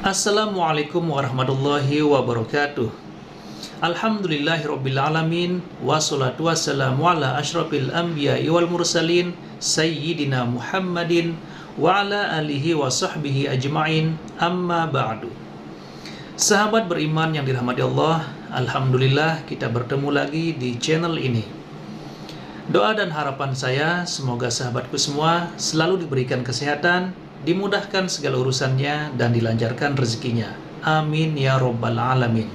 Assalamualaikum warahmatullahi wabarakatuh. Alhamdulillahirrabbilalamin. Wassalatu wassalamu ala ashrafil anbiya'i wal mursalin Sayyidina Muhammadin wa ala alihi wa sahbihi ajma'in. Amma ba'du. Sahabat beriman yang dirahmati Allah, Alhamdulillah kita bertemu lagi di channel ini. Doa dan harapan saya semoga sahabatku semua selalu diberikan kesehatan, dimudahkan segala urusannya, dan dilancarkan rezekinya. Amin ya robbal alamin.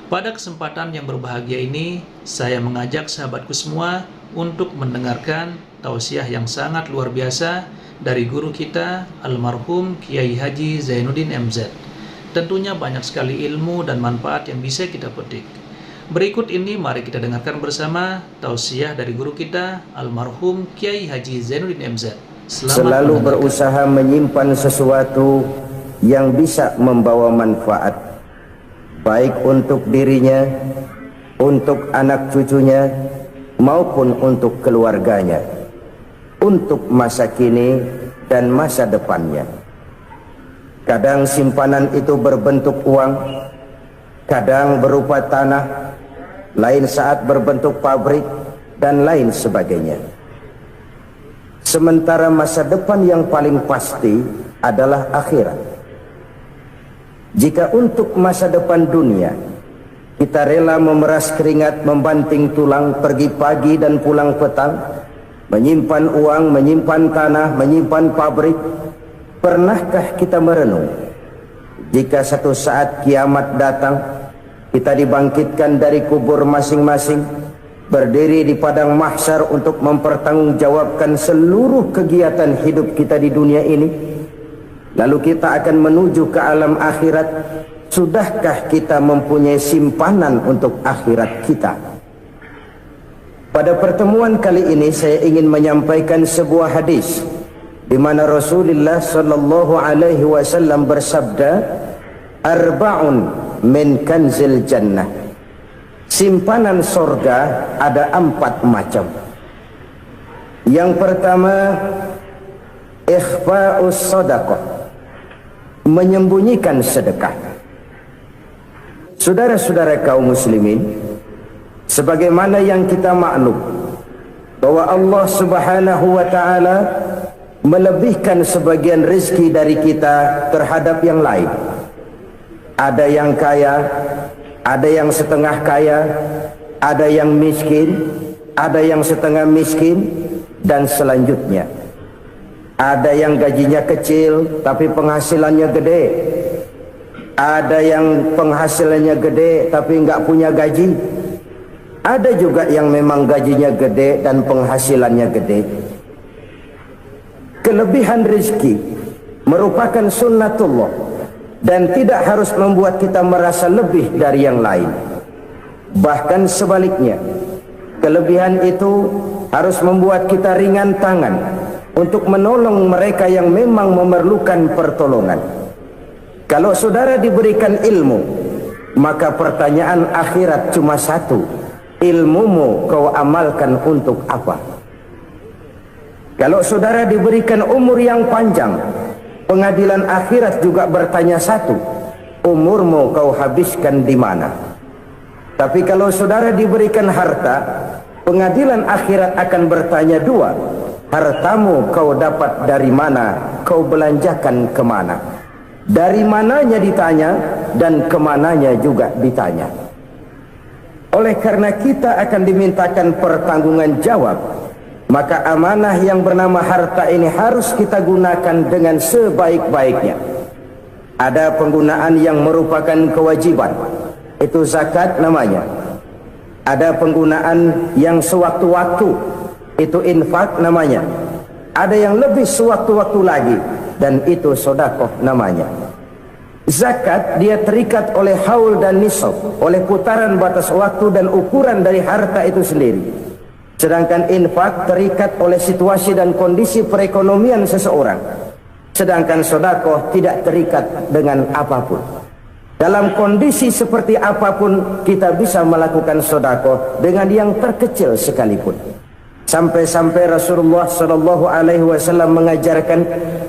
Pada kesempatan yang berbahagia ini, saya mengajak sahabatku semua untuk mendengarkan tausiah yang sangat luar biasa dari guru kita, almarhum Kiai Haji Zainuddin MZ. Tentunya banyak sekali ilmu dan manfaat yang bisa kita petik. Berikut ini mari kita dengarkan bersama tausiah dari guru kita, almarhum Kiai Haji Zainuddin MZ. Selalu berusaha menyimpan sesuatu yang bisa membawa manfaat, baik untuk dirinya, untuk anak cucunya, maupun untuk keluarganya, untuk masa kini dan masa depannya. Kadang simpanan itu berbentuk uang, kadang berupa tanah, lain saat berbentuk pabrik, dan lain sebagainya. Sementara masa depan yang paling pasti adalah akhirat. Jika untuk masa depan dunia kita rela memeras keringat, membanting tulang, pergi pagi dan pulang petang, menyimpan uang, menyimpan tanah, menyimpan pabrik, pernahkah kita merenung jika satu saat kiamat datang, kita dibangkitkan dari kubur masing-masing, berdiri di padang mahsyar untuk mempertanggungjawabkan seluruh kegiatan hidup kita di dunia ini? Lalu kita akan menuju ke alam akhirat. Sudahkah kita mempunyai simpanan untuk akhirat kita? Pada pertemuan kali ini saya ingin menyampaikan sebuah hadis di mana Rasulullah sallallahu alaihi wasallam bersabda, "Arba'un min kanzil jannah." Simpanan sorga ada 4 macam. Yang pertama, ikhfa'us sadaqah, menyembunyikan sedekah. Saudara-saudara kaum muslimin, sebagaimana yang kita maklum bahwa Allah Subhanahu wa taala melebihkan sebagian rezeki dari kita terhadap yang lain. Ada yang kaya, ada yang setengah kaya, ada yang miskin, ada yang setengah miskin, dan selanjutnya. Ada yang gajinya kecil tapi penghasilannya gede. Ada yang penghasilannya gede tapi nggak punya gaji. Ada juga yang memang gajinya gede dan penghasilannya gede. Kelebihan rezeki merupakan sunnatullah dan tidak harus membuat kita merasa lebih dari yang lain. Bahkan sebaliknya, kelebihan itu harus membuat kita ringan tangan untuk menolong mereka yang memang memerlukan pertolongan. Kalau saudara diberikan ilmu, maka pertanyaan akhirat cuma satu: ilmumu kau amalkan untuk apa? Kalau saudara diberikan umur yang panjang, pengadilan akhirat juga bertanya satu: umurmu kau habiskan di mana? Tapi kalau saudara diberikan harta, pengadilan akhirat akan bertanya dua: hartamu kau dapat dari mana, kau belanjakan kemana? Dari mananya ditanya, dan kemananya juga ditanya. Oleh karena kita akan dimintakan pertanggungan jawab, maka amanah yang bernama harta ini harus kita gunakan dengan sebaik-baiknya. Ada penggunaan yang merupakan kewajiban, itu zakat namanya. Ada penggunaan yang sewaktu-waktu, itu infak namanya. Ada yang lebih sewaktu-waktu lagi, dan itu sedekah namanya. Zakat dia terikat oleh haul dan nisab, oleh putaran batas waktu dan ukuran dari harta itu sendiri. Sedangkan infak terikat oleh situasi dan kondisi perekonomian seseorang. Sedangkan sedekah tidak terikat dengan apapun. Dalam kondisi seperti apapun kita bisa melakukan sedekah dengan yang terkecil sekalipun. Sampai-sampai Rasulullah sallallahu alaihi wasallam mengajarkan,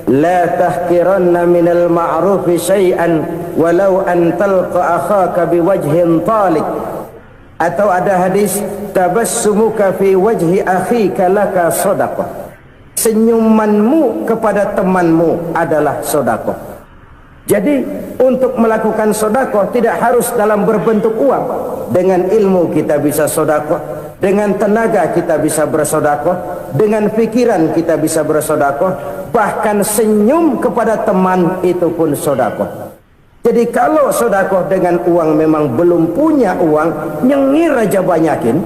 la tahqiranna minal ma'rufi syai'an walau an talqa akhaka biwajhin talik. Atau ada hadis, tabassumuka fi wajhi akhika laka shadaqah. Senyumanmu kepada temanmu adalah sedekah. Jadi untuk melakukan sedekah tidak harus dalam berbentuk uang. Dengan ilmu kita bisa sedekah, dengan tenaga kita bisa bersedekah, dengan pikiran kita bisa bersedekah, bahkan senyum kepada teman itu pun sedekah. Jadi kalau sedekah dengan uang memang belum punya uang, nyengir aja banyakin.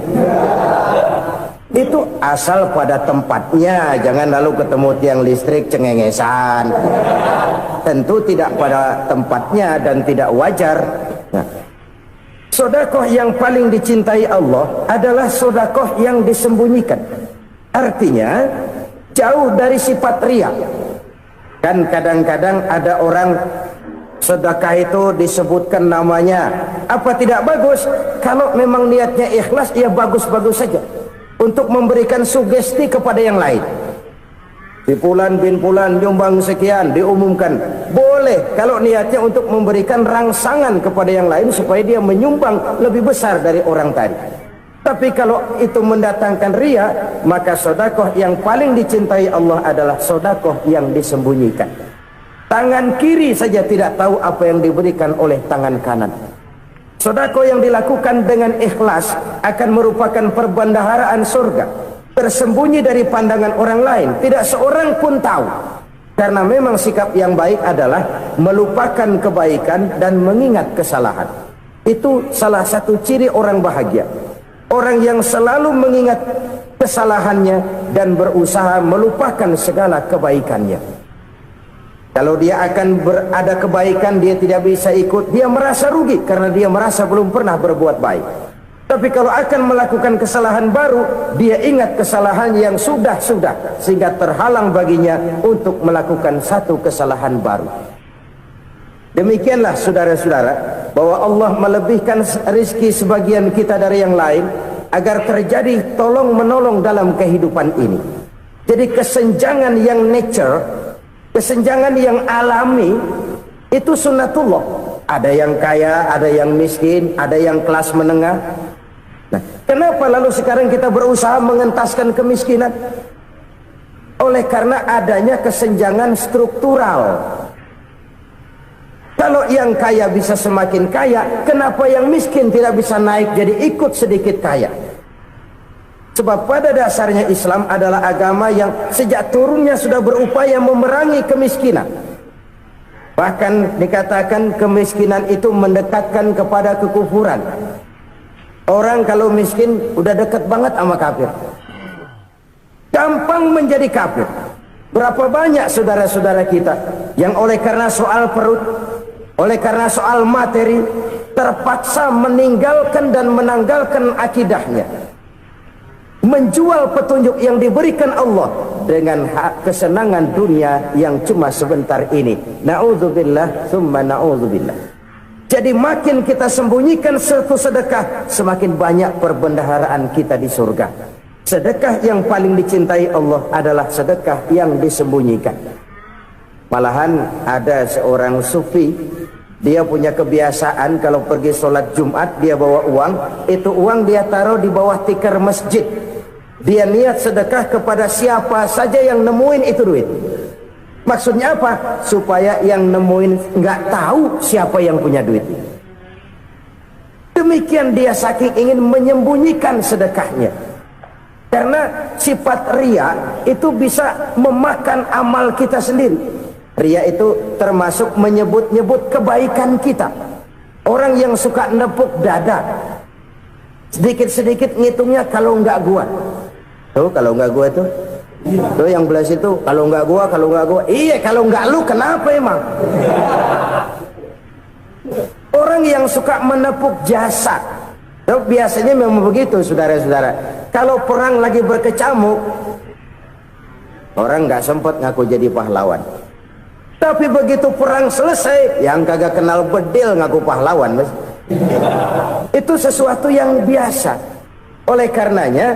Itu asal pada tempatnya, jangan lalu ketemu tiang listrik cengengesan. Tentu tidak pada tempatnya dan tidak wajar. Nah, sedekah yang paling dicintai Allah adalah sedekah yang disembunyikan. Artinya jauh dari sifat riya. Kan kadang-kadang ada orang sedekah itu disebutkan namanya, apa tidak bagus? Kalau memang niatnya ikhlas, ya bagus-bagus saja. Untuk memberikan sugesti kepada yang lain. Si Fulan bin Fulan nyumbang sekian, diumumkan. Boleh kalau niatnya untuk memberikan rangsangan kepada yang lain supaya dia menyumbang lebih besar dari orang tadi. Tapi kalau itu mendatangkan riya, maka sedekah yang paling dicintai Allah adalah sedekah yang disembunyikan. Tangan kiri saja tidak tahu apa yang diberikan oleh tangan kanan. Sedekah yang dilakukan dengan ikhlas akan merupakan perbendaharaan surga, tersembunyi dari pandangan orang lain, tidak seorang pun tahu. Karena memang sikap yang baik adalah melupakan kebaikan dan mengingat kesalahan. Itu salah satu ciri orang bahagia. Orang yang selalu mengingat kesalahannya dan berusaha melupakan segala kebaikannya. Kalau dia akan berada kebaikan, dia tidak bisa ikut, dia merasa rugi karena dia merasa belum pernah berbuat baik. Tapi kalau akan melakukan kesalahan baru, dia ingat kesalahan yang sudah-sudah, sehingga terhalang baginya untuk melakukan satu kesalahan baru. Demikianlah saudara-saudara, bahwa Allah melebihkan rizki sebagian kita dari yang lain, agar terjadi tolong-menolong dalam kehidupan ini. Jadi kesenjangan yang nature, kesenjangan yang alami, itu sunnatullah. Ada yang kaya, ada yang miskin, ada yang kelas menengah. Nah, kenapa lalu sekarang kita berusaha mengentaskan kemiskinan? Oleh karena adanya kesenjangan struktural. Kalau yang kaya bisa semakin kaya, kenapa yang miskin tidak bisa naik jadi ikut sedikit kaya? Sebab pada dasarnya Islam adalah agama yang sejak turunnya sudah berupaya memerangi kemiskinan. Bahkan dikatakan kemiskinan itu mendekatkan kepada kekufuran. Orang kalau miskin udah dekat banget sama kafir. Gampang menjadi kafir. Berapa banyak saudara-saudara kita yang oleh karena soal perut, oleh karena soal materi, terpaksa meninggalkan dan menanggalkan akidahnya, menjual petunjuk yang diberikan Allah dengan kesenangan dunia yang cuma sebentar ini. Na'udzubillah summa na'udzubillah. Jadi makin kita sembunyikan satu sedekah, semakin banyak perbendaharaan kita di surga. Sedekah yang paling dicintai Allah adalah sedekah yang disembunyikan. Malahan ada seorang sufi, dia punya kebiasaan kalau pergi sholat Jumat dia bawa uang, itu uang dia taruh di bawah tikar masjid. Dia niat sedekah kepada siapa saja yang nemuin itu duit. Maksudnya apa? Supaya yang nemuin nggak tahu siapa yang punya duit. Demikian dia saking ingin menyembunyikan sedekahnya. Karena sifat riya itu bisa memakan amal kita sendiri. Riya itu termasuk menyebut-nyebut kebaikan kita. Orang yang suka nepuk dada, sedikit-sedikit ngitungnya kalau nggak gua. Tuh kalau nggak gua tuh yang belas itu kalau nggak gua, kalau nggak gua. Iya kalau nggak lu kenapa emang? Orang yang suka menepuk jasad, biasanya memang begitu saudara-saudara. Kalau perang lagi berkecamuk, orang nggak sempat ngaku jadi pahlawan. Tapi begitu perang selesai, yang kagak kenal bedil ngaku pahlawan, Mas. Itu sesuatu yang biasa. Oleh karenanya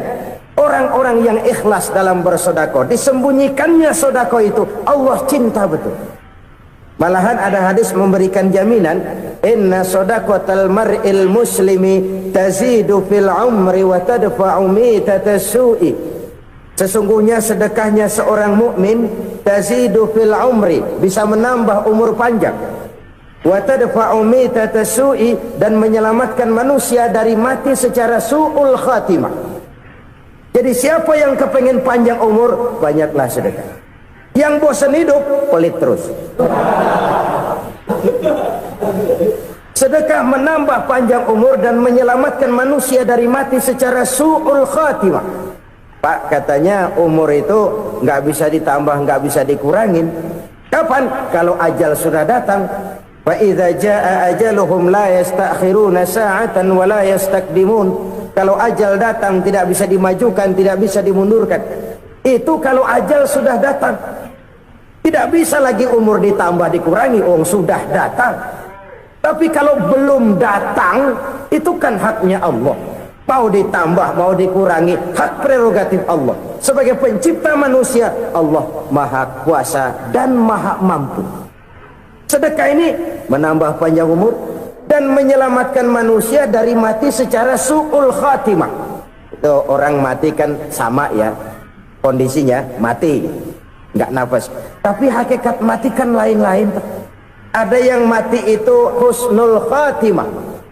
Orang-orang yang ikhlas dalam bersedekah, disembunyikannya sedekah itu Allah cinta betul. Malahan ada hadis memberikan jaminan, inna sadaqatal mar'il muslimi tazidu fil umri wa tadfa'u mitata su'i. Sesungguhnya sedekahnya seorang mukmin tazidu fil umri, bisa menambah umur panjang, wa tadfa'u mitata su'i, dan menyelamatkan manusia dari mati secara su'ul khatimah. Jadi siapa yang kepengen panjang umur, banyaklah sedekah. Yang bosan hidup, pelit terus. Sedekah menambah panjang umur dan menyelamatkan manusia dari mati secara su'ul khatimah. Pak, katanya umur itu nggak bisa ditambah, nggak bisa dikurangin. Kapan? Kalau ajal sudah datang. Fa idza jaa ajaluhum la yastakhiruna sa'atan wa la yastaqdimun. Kalau ajal datang tidak bisa dimajukan, tidak bisa dimundurkan. Itu kalau ajal sudah datang. Tidak bisa lagi umur ditambah dikurangi, sudah datang. Tapi kalau belum datang, itu kan haknya Allah. Mau ditambah, mau dikurangi, hak prerogatif Allah. Sebagai pencipta manusia, Allah maha kuasa dan maha mampu. Sedekah ini menambah panjang umur dan menyelamatkan manusia dari mati secara su'ul khatimah. Itu orang mati kan sama ya, kondisinya mati, nggak nafas. Tapi hakikat mati kan lain-lain. Ada yang mati itu husnul khatimah,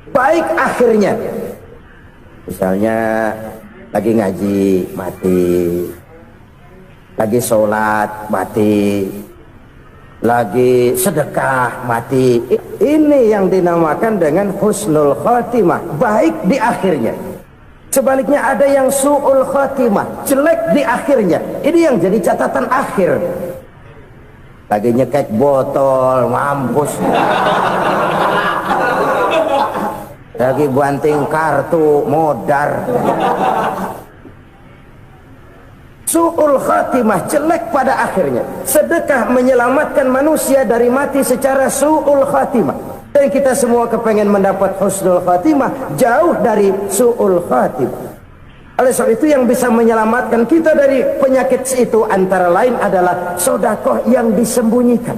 baik akhirnya. Misalnya lagi ngaji mati, lagi sholat mati, lagi sedekah mati. Ini yang dinamakan dengan husnul khatimah, baik di akhirnya. Sebaliknya ada yang su'ul khatimah, jelek di akhirnya. Ini yang jadi catatan akhir. Lagi nyekek botol, mampus. Lagi banting kartu, modar. Su'ul khatimah, jelek pada akhirnya. Sedekah menyelamatkan manusia dari mati secara su'ul khatimah. Dan kita semua kepengen mendapat husnul khatimah, jauh dari su'ul khatimah. Oleh sebab itu yang bisa menyelamatkan kita dari penyakit itu antara lain adalah sedekah yang disembunyikan,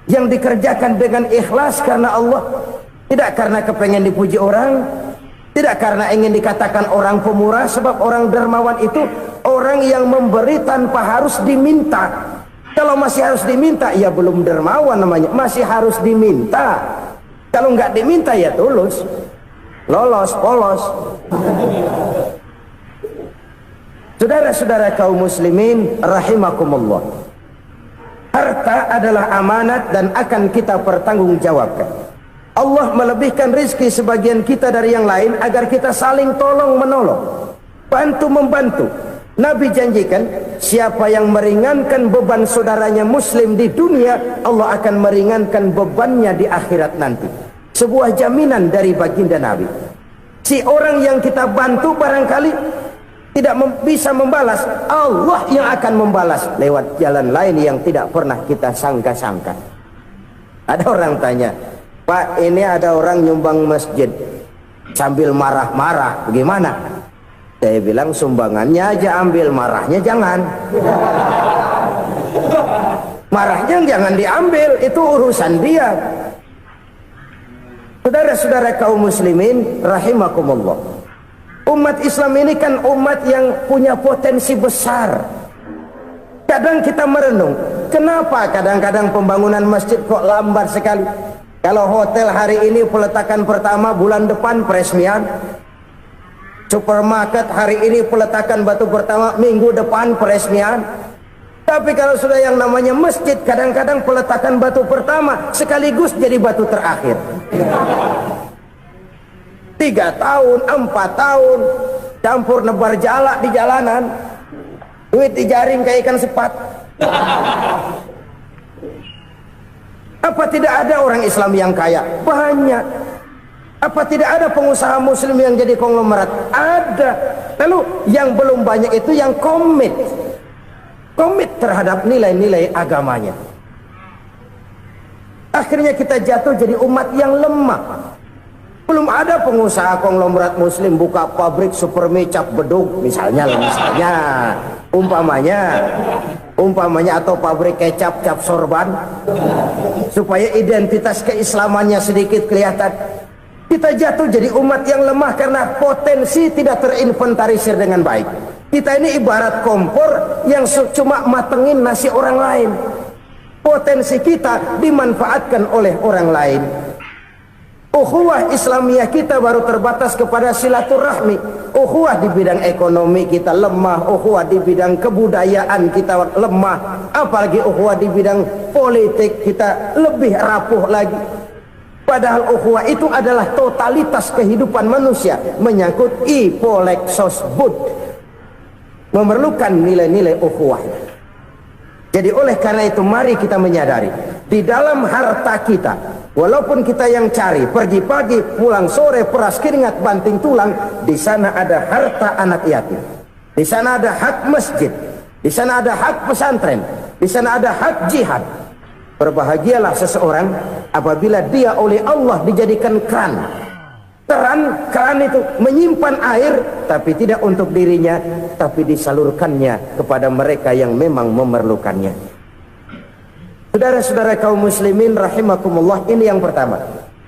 yang dikerjakan dengan ikhlas karena Allah, tidak karena kepengen dipuji orang, tidak karena ingin dikatakan orang pemurah. Sebab orang dermawan itu orang yang memberi tanpa harus diminta. Kalau masih harus diminta, ya belum dermawan namanya, masih harus diminta. Kalau nggak diminta ya tulus, lolos, polos. Saudara-saudara kaum muslimin rahimakumullah, harta adalah amanat dan akan kita pertanggungjawabkan. Allah melebihkan rizki sebagian kita dari yang lain agar kita saling tolong menolong, bantu membantu. Nabi janjikan, siapa yang meringankan beban saudaranya muslim di dunia, Allah akan meringankan bebannya di akhirat nanti. Sebuah jaminan dari baginda Nabi. Si orang yang kita bantu barangkali tidak bisa membalas, Allah yang akan membalas lewat jalan lain yang tidak pernah kita sangka-sangka. Ada orang tanya, Pak, ini ada orang nyumbang masjid sambil marah-marah, bagaimana? Saya bilang sumbangannya aja ambil, marahnya jangan. Marahnya jangan diambil, itu urusan dia. Saudara-saudara kaum muslimin rahimakumullah, umat Islam ini kan umat yang punya potensi besar. Kadang kita merenung, kenapa kadang-kadang pembangunan masjid kok lambat sekali? Kalau hotel hari ini peletakan pertama, bulan depan peresmian. Supermarket hari ini peletakan batu pertama, minggu depan peresmian. Tapi kalau sudah yang namanya masjid, kadang-kadang peletakan batu pertama sekaligus jadi batu terakhir. 3 tahun, 4 tahun, campur nebar jalak di jalanan, duit dijaring kayak ikan sepat. Apa tidak ada orang Islam yang kaya? Banyak. Apa tidak ada pengusaha muslim yang jadi konglomerat? Ada. Lalu yang belum banyak itu yang komit terhadap nilai-nilai agamanya. Akhirnya kita jatuh jadi umat yang lemah. Belum ada pengusaha konglomerat muslim buka pabrik supermi cap bedug misalnya umpamanya atau pabrik kecap cap sorban supaya identitas keislamannya sedikit kelihatan. Kita jatuh jadi umat yang lemah karena potensi tidak terinventarisir dengan baik. Kita ini ibarat kompor yang cuma matengin nasi orang lain. Potensi kita dimanfaatkan oleh orang lain. Ukhuwah Islamiyah kita baru terbatas kepada silaturahmi. Ukhuwah di bidang ekonomi kita lemah, ukhuwah di bidang kebudayaan kita lemah, apalagi ukhuwah di bidang politik kita lebih rapuh lagi. Padahal ukhuwah itu adalah totalitas kehidupan manusia, menyangkut ipolek sosbud, memerlukan nilai-nilai ukhuwah. Jadi oleh karena itu mari kita menyadari di dalam harta kita, walaupun kita yang cari pergi pagi pulang sore peras keringat banting tulang, di sana ada harta anak yatim, di sana ada hak masjid, di sana ada hak pesantren, di sana ada hak jihad. Berbahagialah seseorang apabila dia oleh Allah dijadikan keran. Keran itu menyimpan air, tapi tidak untuk dirinya, tapi disalurkannya kepada mereka yang memang memerlukannya. Saudara-saudara kaum muslimin rahimakumullah, ini yang pertama.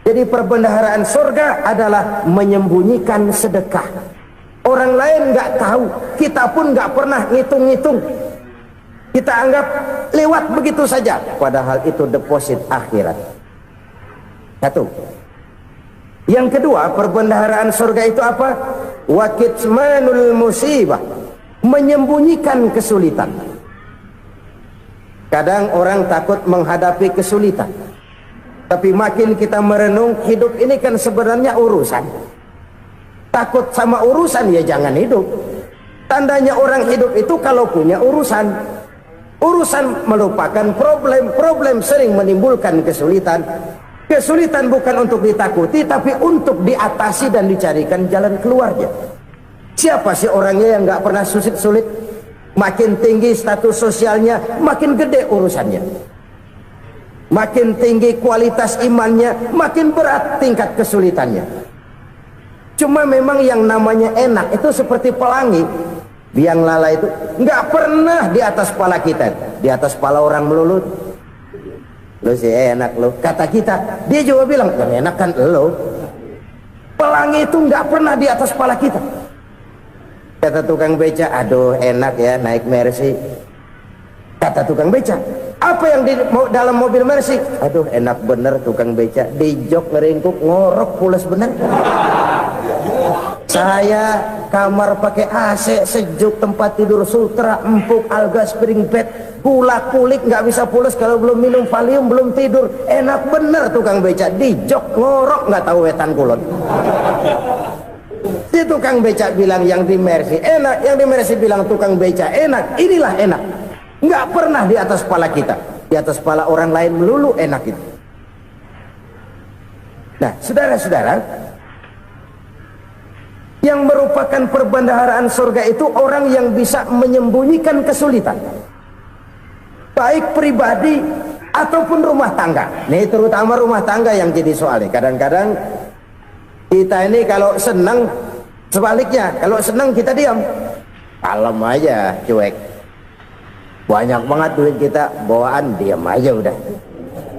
Jadi perbendaharaan surga adalah menyembunyikan sedekah. Orang lain nggak tahu, kita pun nggak pernah ngitung-ngitung. Kita anggap lewat begitu saja, padahal itu deposit akhirat. Satu. Yang kedua, perbendaharaan surga itu apa? Wa kitmanul musibah, menyembunyikan kesulitan. Kadang orang takut menghadapi kesulitan, tapi makin kita merenung, hidup ini kan sebenarnya urusan. Takut sama urusan ya jangan hidup. Tandanya orang hidup itu kalau punya urusan. Urusan melupakan problem, problem sering menimbulkan kesulitan. Kesulitan bukan untuk ditakuti, tapi untuk diatasi dan dicarikan jalan keluarnya. Siapa sih orangnya yang nggak pernah sulit-sulit? Makin tinggi status sosialnya, makin gede urusannya. Makin tinggi kualitas imannya, makin berat tingkat kesulitannya. Cuma memang yang namanya enak itu seperti pelangi. Biang lala itu nggak pernah di atas kepala kita, di atas kepala orang melulu. Lu sih enak lu, kata kita. Dia juga bilang yang enak kan lu. Pelangi itu nggak pernah di atas kepala kita. Kata tukang beca, aduh enak ya naik Mercy. Kata tukang beca, apa yang di dalam mobil Mercy? Aduh enak bener tukang beca, di jok ngeringkuk ngorok pules bener. Saya kamar pakai AC sejuk, tempat tidur sutra empuk, alga spring bed, gula kulik nggak bisa pules kalau belum minum Valium, belum tidur. Enak bener tukang beca, di jok ngorok nggak tahu wetan kulon. Si tukang beca bilang yang di Mercy enak, yang di Mercy bilang tukang beca enak. Inilah enak, nggak pernah di atas kepala kita, di atas kepala orang lain melulu enak itu. Nah saudara-saudara, yang merupakan perbendaharaan surga itu orang yang bisa menyembunyikan kesulitan, baik pribadi ataupun rumah tangga. Nih terutama rumah tangga yang jadi soalnya. Kadang-kadang kita ini kalau senang, sebaliknya kalau senang kita diam, kalem aja, cuek. Banyak banget duit kita bawaan, diam aja udah.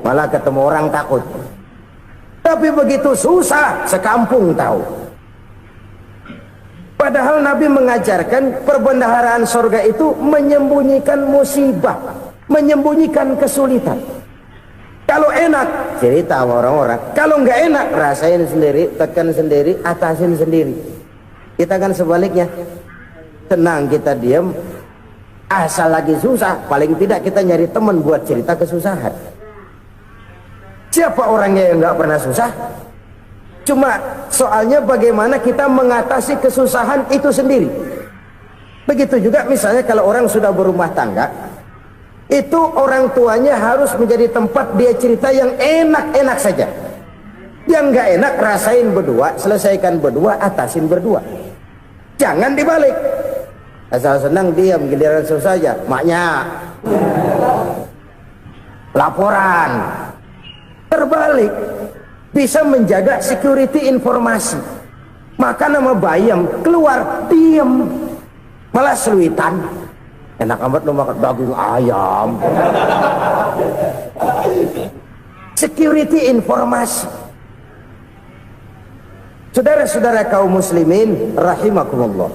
Malah ketemu orang takut. Tapi begitu susah sekampung tahu. Padahal Nabi mengajarkan perbendaharaan surga itu menyembunyikan musibah, menyembunyikan kesulitan. Kalau enak cerita sama orang-orang, kalau nggak enak rasain sendiri, tekan sendiri, atasin sendiri. Kita kan sebaliknya, tenang kita diam, asal lagi susah, paling tidak kita nyari teman buat cerita kesusahan. Siapa orangnya yang nggak pernah susah? Cuma soalnya bagaimana kita mengatasi kesusahan itu sendiri. Begitu juga misalnya kalau orang sudah berumah tangga, itu orang tuanya harus menjadi tempat dia cerita yang enak-enak saja. Yang nggak enak rasain berdua, selesaikan berdua, atasin berdua. Jangan dibalik. Asal senang diam, giliran susah aja. Maknya laporan. Terbalik. bisa menjaga security informasi. Maka nama bayam keluar diam, malah seluitan. Enak amat lo makan daging ayam. Security informasi. Saudara-saudara kaum muslimin rahimakumullah,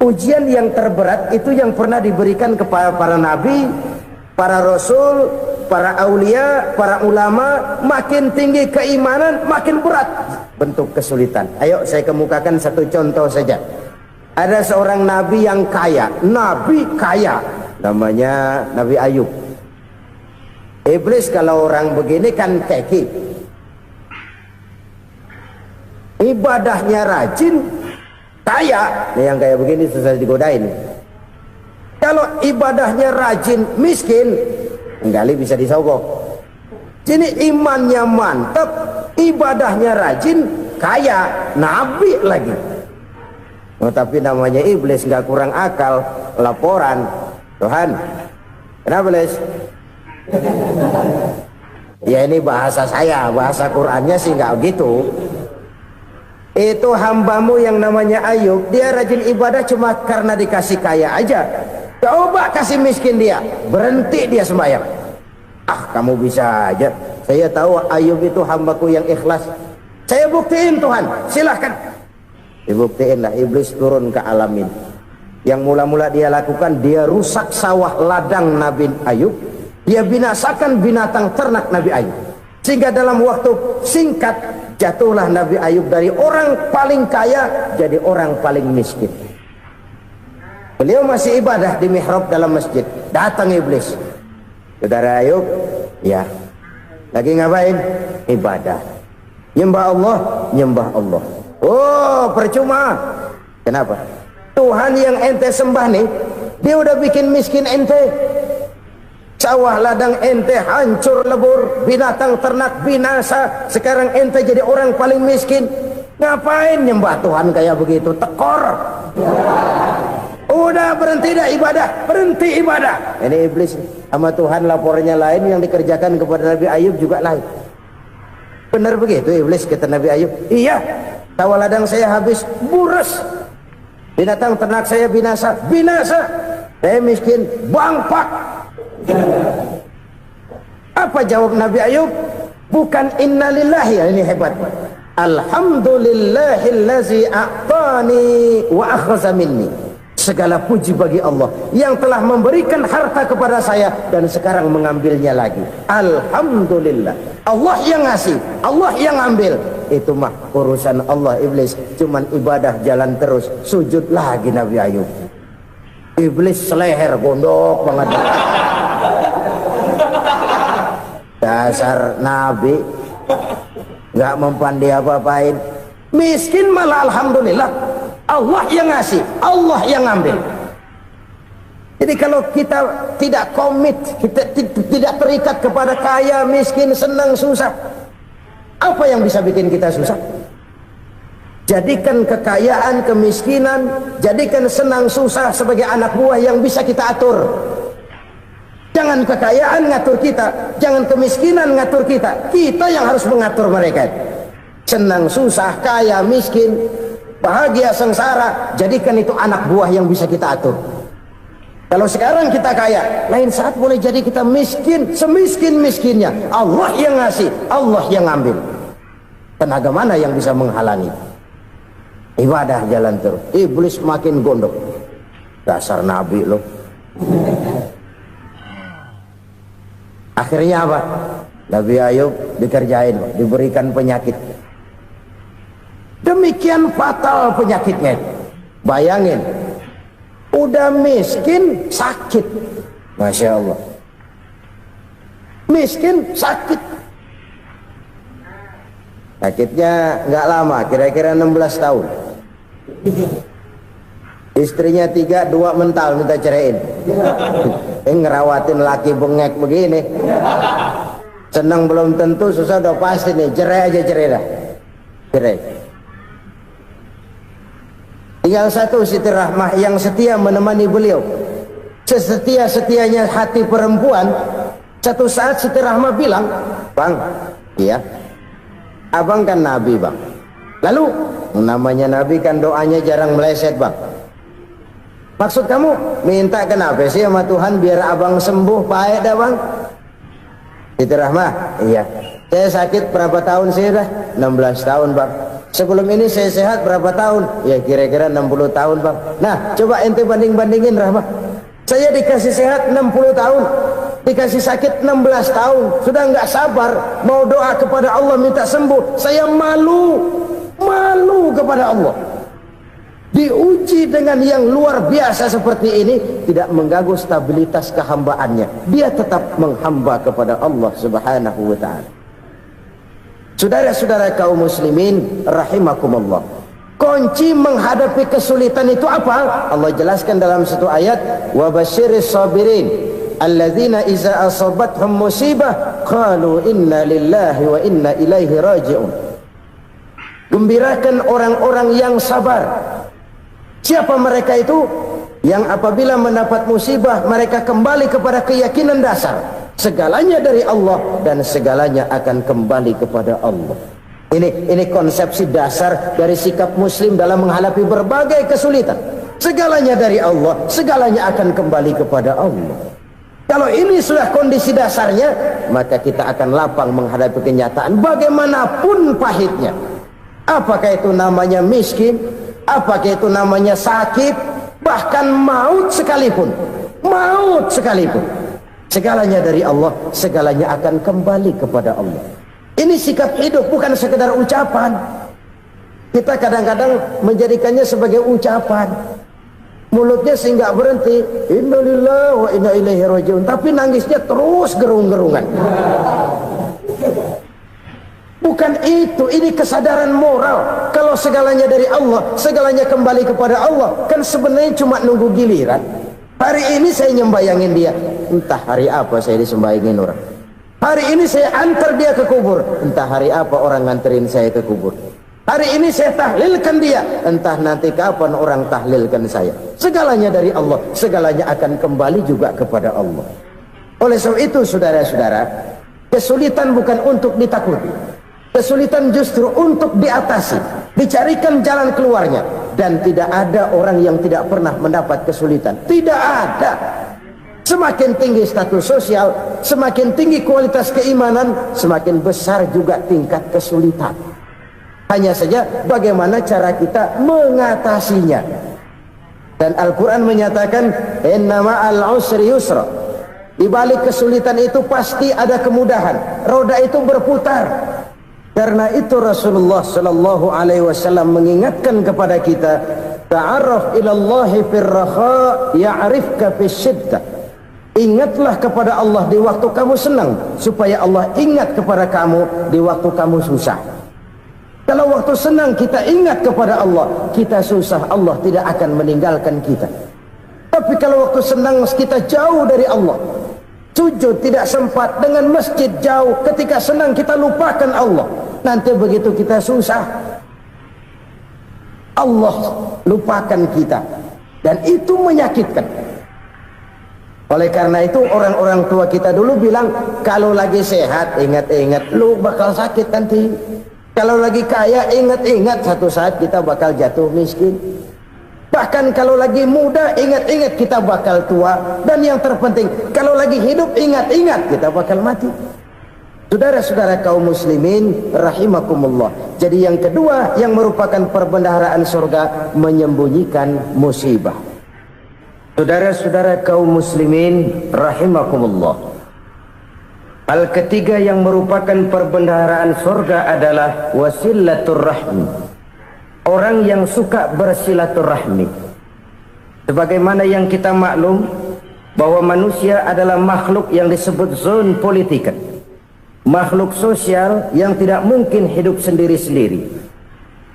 ujian yang terberat itu yang pernah diberikan kepada para nabi, para rasul, para aulia, para ulama. Makin tinggi keimanan, makin berat bentuk kesulitan. Ayo saya kemukakan satu contoh saja. Ada seorang nabi yang kaya, nabi kaya, namanya Nabi Ayub. Iblis kalau orang begini kan keki, ibadahnya rajin, kaya. Nih yang kayak begini susah digodain. Kalau ibadahnya rajin, miskin, enggali bisa disogok. Sini imannya mantap, ibadahnya rajin, kaya, nabi lagi. Oh, tapi namanya iblis nggak kurang akal. Laporan, Tuhan, kenapa iblis? Ya ini bahasa saya, bahasa Qurannya sih nggak gitu. Itu hambamu yang namanya Ayub, dia rajin ibadah cuma karena dikasih kaya aja. Coba kasih miskin dia, berhenti dia sembahyang. Ah, kamu bisa aja. Saya tahu Ayub itu hambaku yang ikhlas. Saya buktiin Tuhan, silahkan. Dibuktiin lah, iblis turun ke alamin. Yang mula-mula dia lakukan, dia rusak sawah ladang Nabi Ayub. Dia binasakan binatang ternak Nabi Ayub. Sehingga dalam waktu singkat, jatuhlah Nabi Ayub dari orang paling kaya jadi orang paling miskin. Beliau masih ibadah di mihrab dalam masjid. Datang iblis. Saudara Ayub, ya, lagi ngapain? Ibadah. Nyembah Allah, nyembah Allah. Oh, percuma. Kenapa? Tuhan yang ente sembah nih, dia udah bikin miskin ente. Sawah ladang ente hancur lebur, binatang ternak binasa. Sekarang ente jadi orang paling miskin. Ngapain nyembah Tuhan kayak begitu? Tekor. Udah berhenti dah ibadah, berhenti ibadah. Ini iblis sama Tuhan laporannya lain, yang dikerjakan kepada Nabi Ayub juga lain. Benar begitu iblis, kata Nabi Ayub. Iya, sawah ladang saya habis, buras. Binatang ternak saya binasa, binasa. Saya miskin, bangpak. Apa jawab Nabi Ayub? Bukan innalillahi, ini hebat. Alhamdulillahillazi a'tani wa akhza minni. Segala puji bagi Allah yang telah memberikan harta kepada saya dan sekarang mengambilnya lagi. Alhamdulillah. Allah yang ngasih, Allah yang ambil. Itu mah urusan Allah. Iblis cuman ibadah jalan terus, sujud lagi Nabi Ayub. Iblis seleher gondok banget. Dasar Nabi nggak mempan dia apa-apain. Miskin malah alhamdulillah. Allah yang ngasih, Allah yang ngambil. Jadi kalau kita tidak komit, kita tidak terikat kepada kaya, miskin, senang, susah, apa yang bisa bikin kita susah? Jadikan kekayaan, kemiskinan, jadikan senang, susah sebagai anak buah yang bisa kita atur. Jangan kekayaan ngatur kita, jangan kemiskinan ngatur kita. Kita yang harus mengatur mereka. Senang, susah, kaya, miskin, bahagia, sengsara, jadikan itu anak buah yang bisa kita atur. Kalau sekarang kita kaya, lain saat boleh jadi kita miskin, semiskin-miskinnya. Allah yang ngasih, Allah yang ngambil. Tenaga mana yang bisa menghalangi? Ibadah jalan terus. Iblis makin gondok. Dasar Nabi loh. Akhirnya apa? Nabi Ayub dikerjain, diberikan penyakit. Demikian fatal penyakitnya. Bayangin, udah miskin sakit. Masya Allah. Miskin sakit. Sakitnya nggak lama, kira-kira 16 tahun. Istrinya 3, 2 mental minta ceraiin. Ngerawatin laki bengek begini. Senang belum tentu, susah udah pasti nih. Cerai aja, cerai dah. Cerai. Tinggal satu Siti Rahmah yang setia menemani beliau. Sesetia-setianya hati perempuan. Satu saat Siti Rahmah bilang, Bang, iya. Abang kan nabi, Bang. Lalu namanya nabi kan doanya jarang meleset, Bang. Maksud kamu minta kenapa sih sama Tuhan biar abang sembuh baik dah, Bang? Itu Rahmah. Iya. Saya sakit berapa tahun sih dah? 16 tahun, Bang. Sebelum ini saya sehat berapa tahun? Ya kira-kira 60 tahun, Bang. Nah, coba ente banding-bandingin, Rahmah. Saya dikasih sehat 60 tahun, dikasih sakit 16 tahun. Sudah nggak sabar mau doa kepada Allah minta sembuh. Saya malu kepada Allah. Diuji dengan yang luar biasa seperti ini, tidak mengganggu stabilitas kehambaannya. Dia tetap menghamba kepada Allah Subhanahu wa ta'ala. Saudara-saudara kaum muslimin rahimakumullah, kunci menghadapi kesulitan itu apa? Allah jelaskan dalam satu ayat, wa basyiris sabirin alladzina iza asabathum musibah qalu inna lillahi wa inna ilaihi raji'un. Gembirakan orang-orang yang sabar. Siapa mereka itu? Yang apabila mendapat musibah mereka kembali kepada keyakinan dasar, segalanya dari Allah dan segalanya akan kembali kepada Allah. Ini konsepsi dasar dari sikap muslim dalam menghadapi berbagai kesulitan. Segalanya dari Allah, segalanya akan kembali kepada Allah. Kalau ini sudah kondisi dasarnya, maka kita akan lapang menghadapi kenyataan bagaimanapun pahitnya. Apakah itu namanya miskin, apakah itu namanya sakit, bahkan maut sekalipun. Segalanya dari Allah, segalanya akan kembali kepada Allah. Ini sikap hidup, bukan sekedar ucapan. Kita kadang-kadang menjadikannya sebagai ucapan. Mulutnya sehingga berhenti, innalillahi wa inna ilaihi raji'un, tapi nangisnya terus gerung-gerungan. Bukan itu, ini kesadaran moral. Kalau segalanya dari Allah, segalanya kembali kepada Allah, kan sebenarnya cuma nunggu giliran. Hari ini saya nyembayangin dia, entah hari apa saya disembayangin orang. Hari ini saya antar dia ke kubur, entah hari apa orang nganterin saya ke kubur. Hari ini saya tahlilkan dia, entah nanti kapan orang tahlilkan saya. Segalanya dari Allah, segalanya akan kembali juga kepada Allah. Oleh sebab itu saudara-saudara, kesulitan bukan untuk ditakuti, kesulitan justru untuk diatasi, dicarikan jalan keluarnya. Dan tidak ada orang yang tidak pernah mendapat kesulitan, tidak ada. Semakin tinggi status sosial, semakin tinggi kualitas keimanan, semakin besar juga tingkat kesulitan. Hanya saja bagaimana cara kita mengatasinya. Dan Al-Quran menyatakan, inna ma'al usri yusra. Di balik kesulitan itu pasti ada kemudahan. Roda itu berputar. Karena itu Rasulullah sallallahu alaihi wasallam mengingatkan kepada kita, ta'arraf ila Allah fir raha ya'rifka fis syiddah. Ingatlah kepada Allah di waktu kamu senang, supaya Allah ingat kepada kamu di waktu kamu susah. Kalau waktu senang kita ingat kepada Allah, kita susah, Allah tidak akan meninggalkan kita. Tapi kalau waktu senang kita jauh dari Allah, sujud tidak sempat, dengan masjid jauh, ketika senang kita lupakan Allah, nanti begitu kita susah, Allah lupakan kita, dan itu menyakitkan. Oleh karena itu orang-orang tua kita dulu bilang, kalau lagi sehat ingat-ingat lu bakal sakit nanti. Kalau lagi kaya ingat-ingat satu saat kita bakal jatuh miskin. Bahkan kalau lagi muda ingat-ingat kita bakal tua. Dan yang terpenting, kalau lagi hidup ingat-ingat kita bakal mati. Saudara-saudara kaum muslimin rahimakumullah. Jadi yang kedua yang merupakan perbendaharaan surga, menyembunyikan musibah. Saudara-saudara kaum muslimin rahimakumullah. Hal ketiga yang merupakan perbendaharaan surga adalah wasilatur rahmi. Orang yang suka bersilaturahmi. Sebagaimana yang kita maklum bahwa manusia adalah makhluk yang disebut zon politika, makhluk sosial yang tidak mungkin hidup sendiri-sendiri.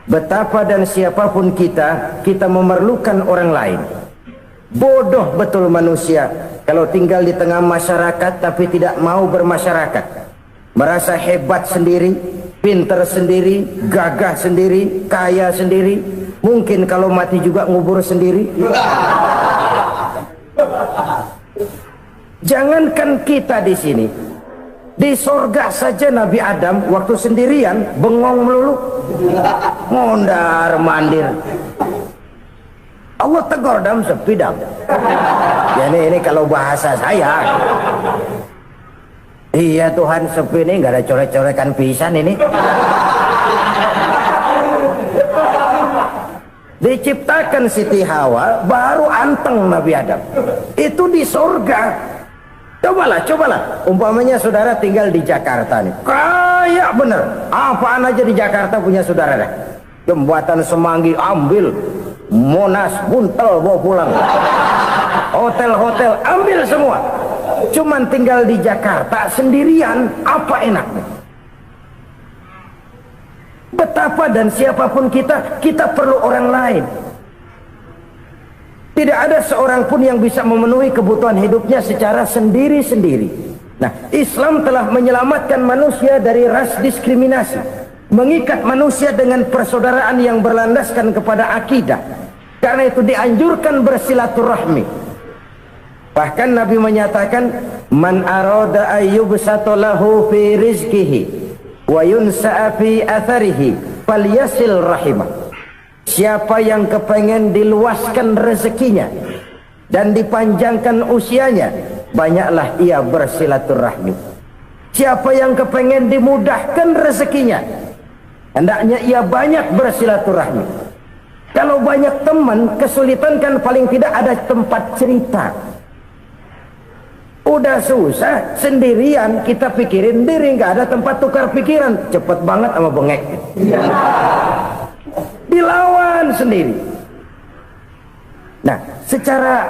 Betapa dan siapapun kita memerlukan orang lain. Bodoh betul manusia kalau tinggal di tengah masyarakat tapi tidak mau bermasyarakat, merasa hebat sendiri, pinter sendiri, gagah sendiri, kaya sendiri, mungkin kalau mati juga ngubur sendiri. Jangankan kita di sini, Di surga saja Nabi Adam waktu sendirian bengong melulu, mondar mandir. Allah tegur dalam sepi dam. Ya ini kalau bahasa saya. Iya Tuhan, sepi ini nggak ada coret-corekan pisan ini. Diciptakan Siti Hawa baru anteng Nabi Adam. Itu di surga. Cobalah. Umpamanya saudara tinggal di Jakarta nih. Kayak bener. Apaan aja di Jakarta punya saudara dah. Jembatan Semanggi ambil. Monas, Buntel bawa pulang. Hotel-hotel ambil semua. Cuman tinggal di Jakarta sendirian, apa enaknya? Betapa dan siapapun kita perlu orang lain. Tidak ada seorang pun yang bisa memenuhi kebutuhan hidupnya secara sendiri-sendiri. Nah, Islam telah menyelamatkan manusia dari ras diskriminasi, mengikat manusia dengan persaudaraan yang berlandaskan kepada akidah. Karena itu dianjurkan bersilaturahmi. Bahkan Nabi menyatakan, man arada ayyubsata lahu fi rizqihi wa yunsa'a fi atharihi falyasil rahimah. Siapa yang kepengen diluaskan rezekinya dan dipanjangkan usianya, banyaklah ia bersilaturahmi. Siapa yang kepengen dimudahkan rezekinya, hendaknya ia banyak bersilaturahmi. Kalau banyak teman, kesulitan kan paling tidak ada tempat cerita. Udah susah, sendirian kita pikirin diri, nggak ada tempat tukar pikiran. Cepet banget sama bengek. Dilawan sendiri. Nah, secara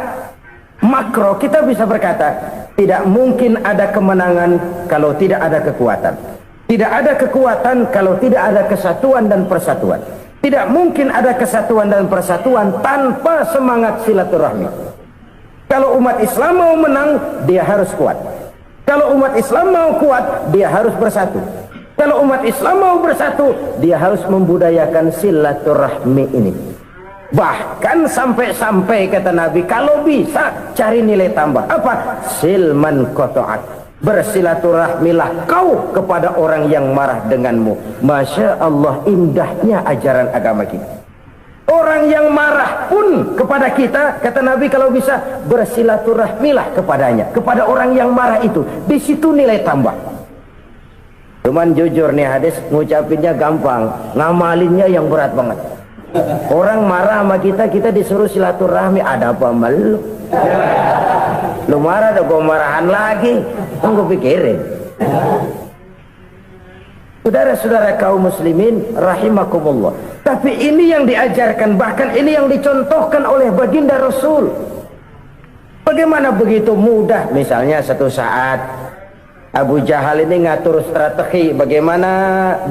makro kita bisa berkata, tidak mungkin ada kemenangan kalau tidak ada kekuatan. Tidak ada kekuatan kalau tidak ada kesatuan dan persatuan. Tidak mungkin ada kesatuan dan persatuan tanpa semangat silaturahmi. Kalau umat Islam mau menang, dia harus kuat. Kalau umat Islam mau kuat, dia harus bersatu. Kalau umat Islam mau bersatu, dia harus membudayakan silaturahmi ini. Bahkan sampai-sampai kata Nabi, kalau bisa cari nilai tambah. Apa? Silman qata'at. Bersilaturahmilah kau kepada orang yang marah denganmu. Masya Allah, indahnya ajaran agama kita. Orang yang marah pun kepada kita, kata Nabi, kalau bisa bersilaturahmilah kepadanya, kepada orang yang marah itu. Di situ nilai tambah. Cuman jujur nih hadis, ngucapinnya gampang, ngamalinnya yang berat banget. Orang marah sama kita, kita disuruh silaturahmi, ada apa malu? Lu marah, ada gua marahan lagi. Tunggu pikirin. Saudara-saudara kaum muslimin rahimakumullah. Tapi ini yang diajarkan, bahkan ini yang dicontohkan oleh baginda Rasul. Bagaimana begitu mudah? Misalnya satu saat Abu Jahal ini ngatur strategi bagaimana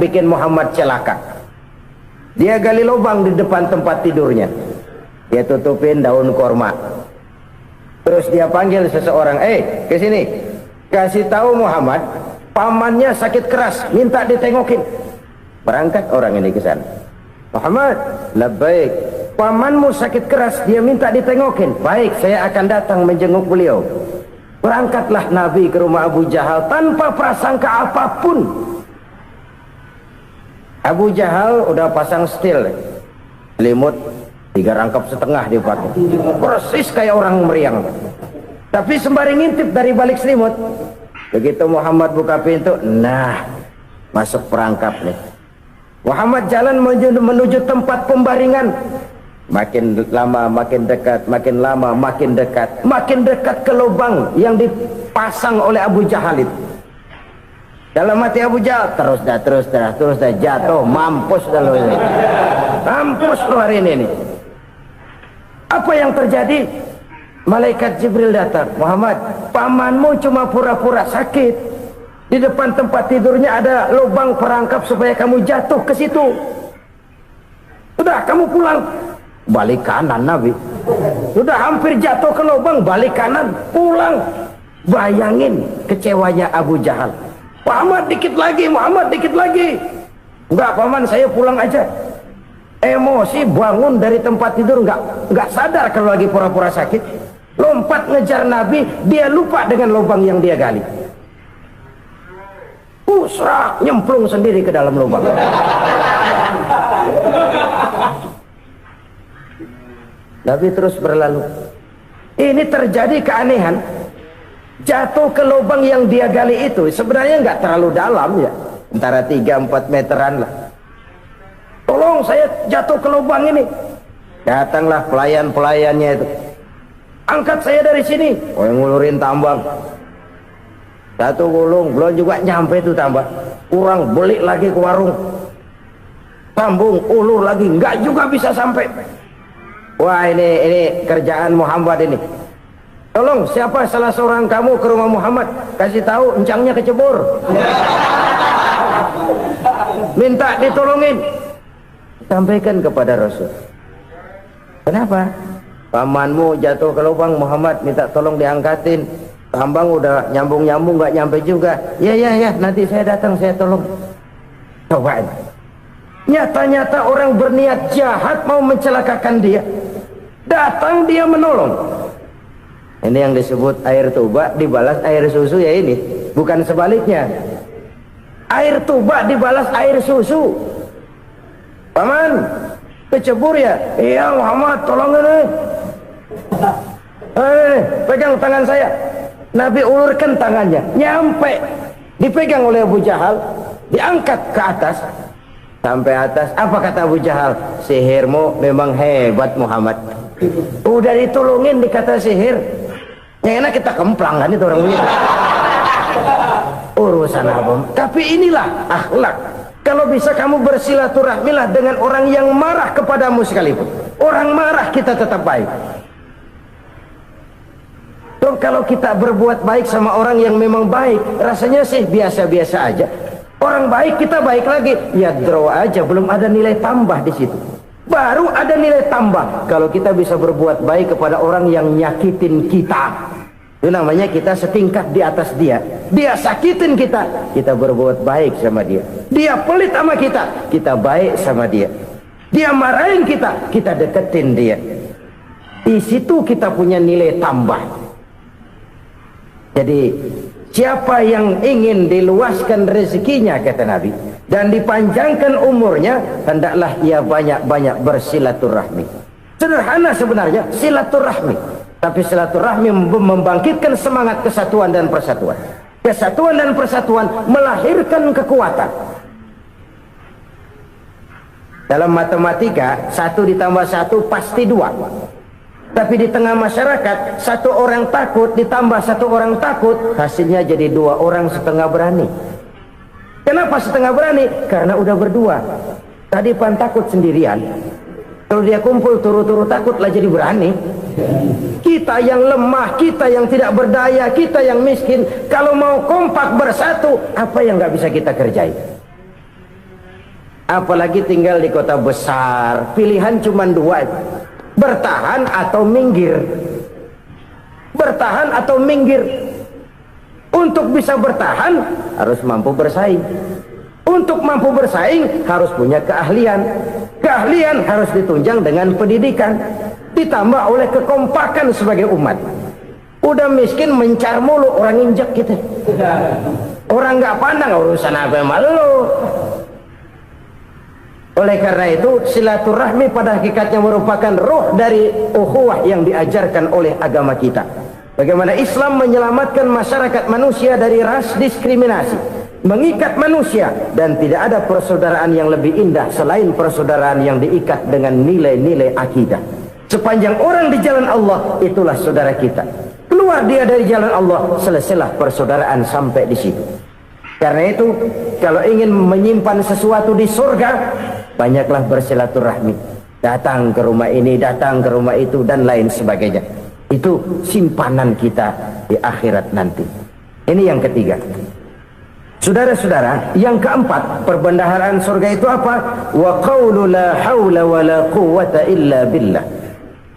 bikin Muhammad celaka. Dia gali lubang di depan tempat tidurnya. Dia tutupin daun korma. Terus dia panggil seseorang, ke sini. Kasih tahu Muhammad, pamannya sakit keras, minta ditengokin. Berangkat orang ini ke sana. Muhammad, labbaik. Pamanmu sakit keras, dia minta ditengokin. Baik, saya akan datang menjenguk beliau. Berangkatlah Nabi ke rumah Abu Jahal tanpa prasangka apapun. Abu Jahal udah pasang stil, selimut 3 rangkap setengah dipakai, persis kayak orang meriang. Tapi sembari ngintip dari balik selimut, begitu Muhammad buka pintu, nah masuk perangkap nih. Muhammad jalan menuju tempat pembaringan. Makin lama makin dekat, makin lama makin dekat, makin dekat ke lubang yang dipasang oleh Abu Jahal itu. Dalam hati Abu Jahal, terus dah jatuh, mampus dah lo ini. Mampus lo hari ini nih. Apa yang terjadi? Malaikat Jibril datang. Muhammad, pamanmu cuma pura-pura sakit. Di depan tempat tidurnya ada lubang perangkap supaya kamu jatuh ke situ. Sudah, kamu pulang. Balik kanan Nabi. Sudah hampir jatuh ke lubang, balik kanan, pulang. Bayangin kecewanya Abu Jahal. Muhammad dikit lagi, Muhammad dikit lagi. Enggak paman, saya pulang aja. Emosi bangun dari tempat tidur, enggak sadar kalau lagi pura-pura sakit. Lompat ngejar Nabi, dia lupa dengan lubang yang dia gali. pusrak, nyemplung sendiri ke dalam lubang. Nabi terus berlalu. Ini terjadi keanehan. Jatuh ke lubang yang dia gali itu sebenarnya nggak terlalu dalam ya, antara 3-4 meteran lah. Tolong saya jatuh ke lubang ini. Datanglah pelayan-pelayannya itu. Angkat saya dari sini. Oh, yang ngulurin tambang. Satu gulung, belum juga nyampe itu tambang. Kurang beli lagi ke warung. Sambung, ulur lagi, nggak juga bisa sampai. Wah, ini kerjaan Muhammad ini. Tolong, siapa salah seorang kamu ke rumah Muhammad, kasih tahu encangnya kecebur. Minta ditolongin. Sampaikan kepada Rasul. Kenapa? Pamanmu jatuh ke lubang, Muhammad minta tolong diangkatin. Tambang udah nyambung-nyambung nggak nyampe juga. Ya, nanti saya datang, saya tolong. Coba ini. Nyata-nyata orang berniat jahat mau mencelakakan dia. Datang dia menolong. Ini yang disebut air tuba dibalas air susu ya ini. Bukan sebaliknya. Air tuba dibalas air susu. Paman, kecebur ya? Iya Muhammad, tolong ini. Pegang tangan saya. Nabi ulurkan tangannya, nyampe. Dipegang oleh Abu Jahal, diangkat ke atas. Sampai atas, apa kata Abu Jahal? Sihirmu memang hebat Muhammad. Udah ditolongin dikata sihir. Yang enak kita kemplang kan itu orang begitu. Urusan apa? Tapi inilah akhlak. Kalau bisa kamu bersilaturahmilah dengan orang yang marah kepadamu sekalipun. Orang marah kita tetap baik. So, kalau kita berbuat baik sama orang yang memang baik, rasanya sih biasa-biasa aja. Orang baik kita baik lagi, ya draw aja, belum ada nilai tambah di situ. Baru ada nilai tambah kalau kita bisa berbuat baik kepada orang yang nyakitin kita. Itu namanya kita setingkat di atas dia. Dia sakitin kita, kita berbuat baik sama dia. Dia pelit sama kita, kita baik sama dia. Dia marahin kita, kita deketin dia. Di situ kita punya nilai tambah. Jadi siapa yang ingin diluaskan rezekinya, kata Nabi, dan dipanjangkan umurnya, hendaklah ia banyak-banyak bersilaturahmi. Sederhana sebenarnya silaturahmi, tapi silaturahmi membangkitkan semangat kesatuan dan persatuan. Kesatuan dan persatuan melahirkan kekuatan. Dalam matematika 1 ditambah 1 pasti 2. Tapi di tengah masyarakat, 1 orang takut ditambah 1 orang takut, hasilnya jadi 2 orang setengah berani. Kenapa setengah berani? Karena udah berdua. Tadi pan takut sendirian. Kalau dia kumpul turu-turu takutlah jadi berani. Kita yang lemah, kita yang tidak berdaya, kita yang miskin, kalau mau kompak bersatu, apa yang nggak bisa kita kerjain? Apalagi tinggal di kota besar, pilihan cuma 2. Bertahan atau minggir. Bertahan atau minggir. Untuk bisa bertahan harus mampu bersaing. Untuk mampu bersaing harus punya keahlian. Keahlian harus ditunjang dengan pendidikan, ditambah oleh kekompakan sebagai umat. Udah miskin mencar mulu, orang injek gitu. Orang nggak pandang urusan apa yang malu. Oleh karena itu silaturahmi pada hakikatnya merupakan roh dari ukhuwah yang diajarkan oleh agama kita. Bagaimana Islam menyelamatkan masyarakat manusia dari ras diskriminasi, mengikat manusia, dan tidak ada persaudaraan yang lebih indah selain persaudaraan yang diikat dengan nilai-nilai akidah. Sepanjang orang di jalan Allah, itulah saudara kita. Keluar dia dari jalan Allah, selesailah persaudaraan sampai di situ. Karena itu, kalau ingin menyimpan sesuatu di surga, banyaklah bersilaturahmi. Datang ke rumah ini, datang ke rumah itu, dan lain sebagainya. Itu simpanan kita di akhirat nanti. Ini yang ketiga. Saudara-saudara, yang keempat, perbendaharaan surga itu apa? Wa qawlu la hawla wa la quwwata illa billah.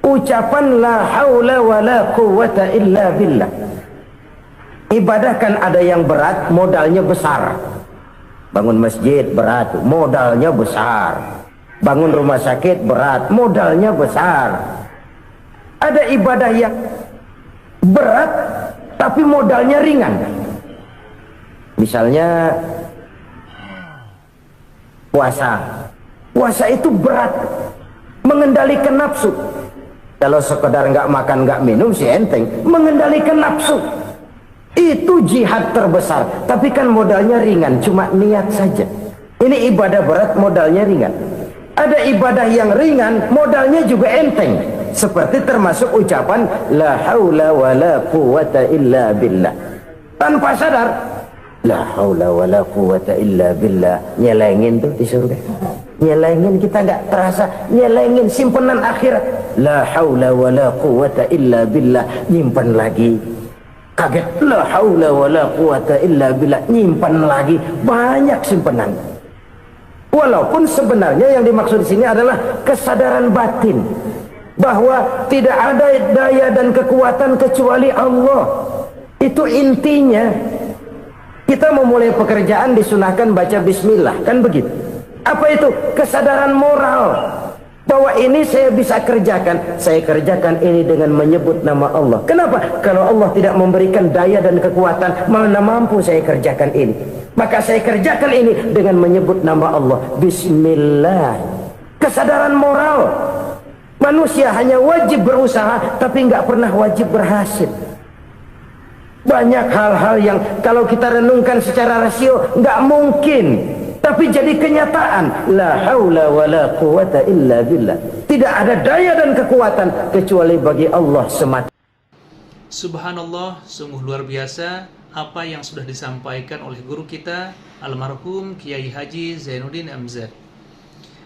Ucapan la hawla wa la quwwata illa billah. Ibadah kan ada yang berat, modalnya besar. Bangun masjid berat, modalnya besar. Bangun rumah sakit berat, modalnya besar. Ada ibadah yang berat tapi modalnya ringan. Misalnya Puasa. Puasa itu berat, mengendalikan nafsu. Kalau sekedar nggak makan nggak minum sih enteng, mengendalikan nafsu itu jihad terbesar. Tapi kan modalnya ringan, cuma niat saja. Ini ibadah berat, modalnya ringan. Ada ibadah yang ringan, modalnya juga enteng. Seperti termasuk ucapan la haula wala quwata illa billah. Tanpa sadar, la haula wala quwata illa billah. Nyelengin tuh di surga. Nyelengin, kita nggak terasa. Nyelengin simpenan akhirat. La haula wala quwata illa billah. Nyimpan lagi. Kaget, la haula wala quwata illa billah. Nyimpan lagi. Banyak simpenan. Walaupun sebenarnya yang dimaksud di sini adalah kesadaran batin bahwa tidak ada daya dan kekuatan kecuali Allah. Itu intinya. Kita memulai pekerjaan disunahkan baca bismillah, kan begitu. Apa itu? Kesadaran moral bahwa ini saya bisa kerjakan. Saya kerjakan ini dengan menyebut nama Allah. Kenapa? Kalau Allah tidak memberikan daya dan kekuatan, mana mampu saya kerjakan ini. Maka saya kerjakan ini dengan menyebut nama Allah. Bismillah. Kesadaran moral. Manusia hanya wajib berusaha, tapi nggak pernah wajib berhasil. Banyak hal-hal yang kalau kita renungkan secara rasio nggak mungkin, tapi jadi kenyataan. La haula wala quwata illa billah. Tidak ada daya dan kekuatan kecuali bagi Allah semata. Subhanallah, sungguh luar biasa apa yang sudah disampaikan oleh guru kita almarhum Kiai Haji Zainuddin MZ.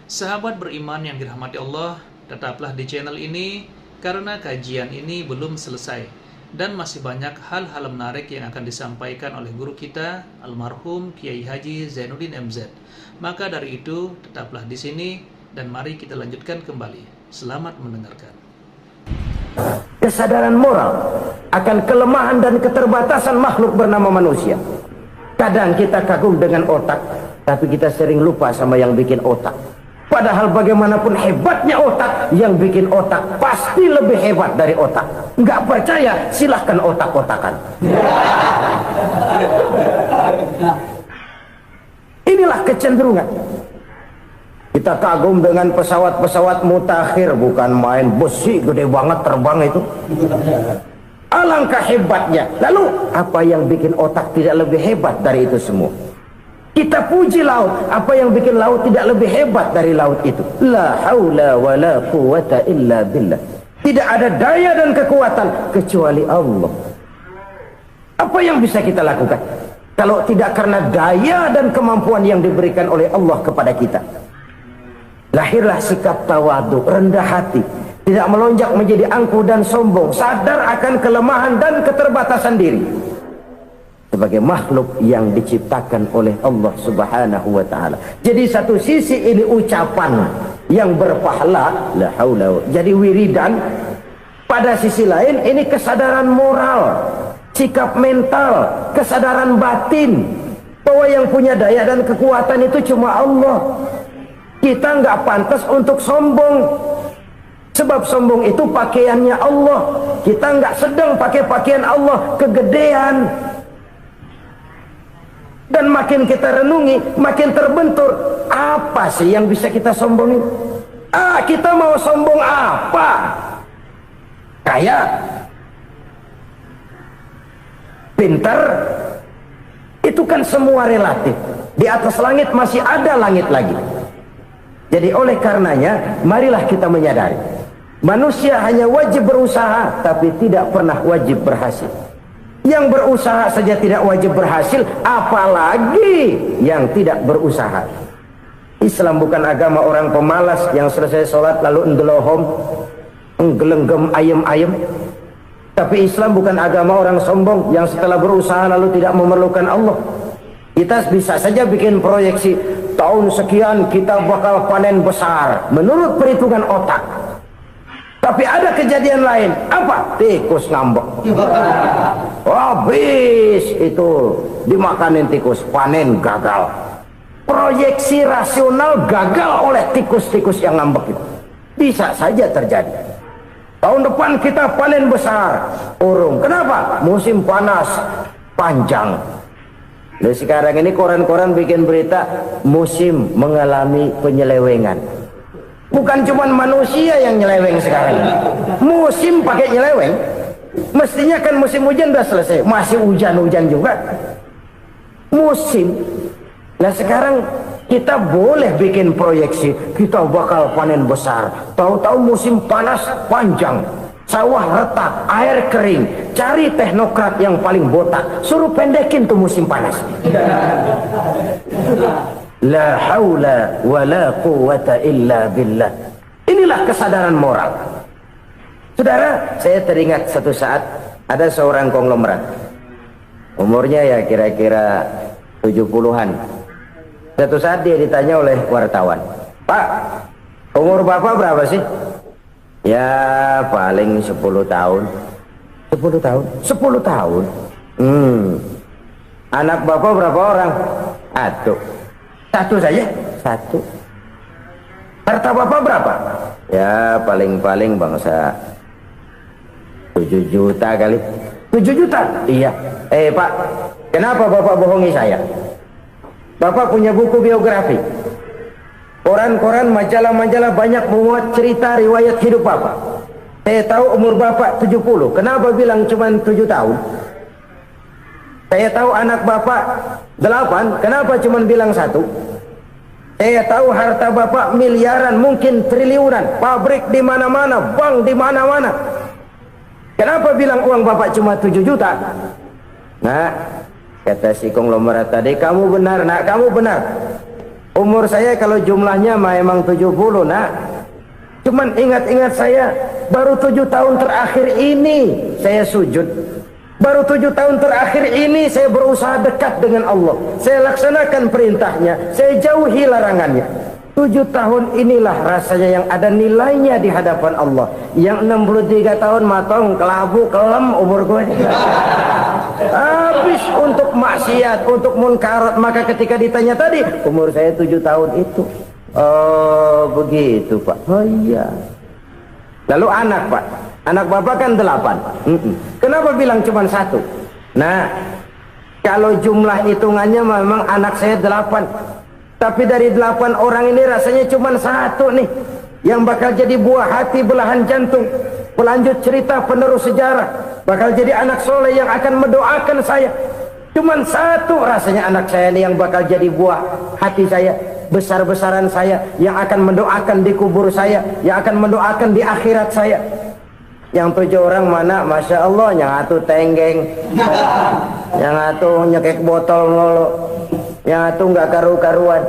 Sahabat beriman yang dirahmati Allah, tetaplah di channel ini karena kajian ini belum selesai dan masih banyak hal-hal menarik yang akan disampaikan oleh guru kita almarhum Kiai Haji Zainuddin MZ. Maka dari itu tetaplah di sini dan mari kita lanjutkan kembali. Selamat mendengarkan. Kesadaran moral akan kelemahan dan keterbatasan makhluk bernama manusia. Kadang kita kagum dengan otak, tapi kita sering lupa sama yang bikin otak. Padahal bagaimanapun hebatnya otak, yang bikin otak pasti lebih hebat dari otak. Nggak percaya? Silahkan otak-otakan. Inilah kecenderungan. Kita kagum dengan pesawat-pesawat mutakhir, bukan main, besi gede banget terbang itu. Alangkah hebatnya. Lalu apa yang bikin otak tidak lebih hebat dari itu semua? Kita puji laut, apa yang bikin laut tidak lebih hebat dari laut itu? La haula wala quwata illa billah. Tidak ada daya dan kekuatan kecuali Allah. Apa yang bisa kita lakukan kalau tidak karena daya dan kemampuan yang diberikan oleh Allah kepada kita? Lahirlah sikap tawadu, rendah hati, tidak melonjak menjadi angkuh dan sombong, sadar akan kelemahan dan keterbatasan diri sebagai makhluk yang diciptakan oleh Allah Subhanahu wa taala. Jadi satu sisi ini ucapan yang berpahala, la haula, jadi wiridan. Pada sisi lain ini kesadaran moral, sikap mental, kesadaran batin bahwa yang punya daya dan kekuatan itu cuma Allah. Kita nggak pantas untuk sombong, sebab sombong itu pakaiannya Allah. Kita nggak sedang pakai pakaian Allah, kegedean. Dan makin kita renungi, makin terbentur. Apa sih yang bisa kita sombongin? Kita mau sombong apa? Kaya, pintar, itu kan semua relatif. Di atas langit masih ada langit lagi. Jadi oleh karenanya, marilah kita menyadari, manusia hanya wajib berusaha, tapi tidak pernah wajib berhasil. Yang berusaha saja tidak wajib berhasil, apalagi yang tidak berusaha. Islam bukan agama orang pemalas yang selesai sholat lalu enggelohom, enggelenggem ayem-ayem. Tapi Islam bukan agama orang sombong yang setelah berusaha lalu tidak memerlukan Allah. Kita bisa saja bikin proyeksi, tahun sekian kita bakal panen besar menurut perhitungan otak. Tapi ada kejadian lain. Apa? Tikus ngambek. Habis itu dimakanin tikus, panen gagal. Proyeksi rasional gagal oleh tikus-tikus yang ngambek itu. Bisa saja terjadi. Tahun depan kita panen besar, urung. Kenapa? Musim panas panjang. Dan sekarang ini koran-koran bikin berita musim mengalami penyelewengan. Bukan cuma manusia yang nyeleweng sekarang. Musim pakai nyeleweng. Mestinya kan musim hujan udah selesai, masih hujan-hujan juga. Musim. Nah sekarang kita boleh bikin proyeksi, kita bakal panen besar. Tahu-tahu musim panas panjang. Sawah retak, air kering. Cari teknokrat yang paling botak, suruh pendekin tuh musim panas. La haula wa la quwwata illa billah. Inilah kesadaran moral. Saudara, saya teringat satu saat ada seorang konglomerat. Umurnya ya kira-kira 70-an. Satu saat dia ditanya oleh wartawan, "Pak, umur Bapak berapa sih?" "Ya paling 10 tahun." 10 tahun? 10 tahun? Anak Bapak berapa orang? Satu saja? Satu. Harta Bapak berapa? Ya paling-paling bangsa 7 juta kali. 7 juta? Iya. Pak, kenapa Bapak bohongi saya? Bapak punya buku biografi. Koran-koran, majalah-majalah banyak memuat cerita riwayat hidup Bapak. Saya tahu umur Bapak 70. Kenapa bilang cuma 7 tahun? Saya tahu anak Bapak 8. Kenapa cuma bilang 1? Saya tahu harta Bapak miliaran, mungkin triliunan. Pabrik di mana-mana, bank di mana-mana. Kenapa bilang uang Bapak cuma 7 juta? Nah, kata si konglomerat tadi, "Kamu benar, Nak, kamu benar. Umur saya kalau jumlahnya memang 70, Nak. Cuman ingat-ingat saya, baru 7 tahun terakhir ini saya sujud. Baru 7 tahun terakhir ini saya berusaha dekat dengan Allah. Saya laksanakan perintahnya, saya jauhi larangannya. 7 tahun inilah rasanya yang ada nilainya di hadapan Allah. Yang 63 tahun matong, kelabu, kelem umur gue. Habis untuk maksiat, untuk munkarat. Maka ketika ditanya tadi, umur saya 7 tahun itu. Oh begitu Pak. Oh iya. Lalu anak Pak, anak Bapak kan 8. Kenapa bilang cuma 1? Nah, kalau jumlah hitungannya memang anak saya 8. Tapi dari 8 orang ini rasanya cuma 1 nih yang bakal jadi buah hati, belahan jantung, pelanjut cerita, penerus sejarah, bakal jadi anak soleh yang akan mendoakan saya. Cuma 1 rasanya anak saya ini yang bakal jadi buah hati saya, besar-besaran saya, yang akan mendoakan di kubur saya, yang akan mendoakan di akhirat saya. Yang 7 orang mana, Masya Allah, yang 1 tenggeng, yang 1 nyekek botol mulu, yang 1 nggak karu-karuan.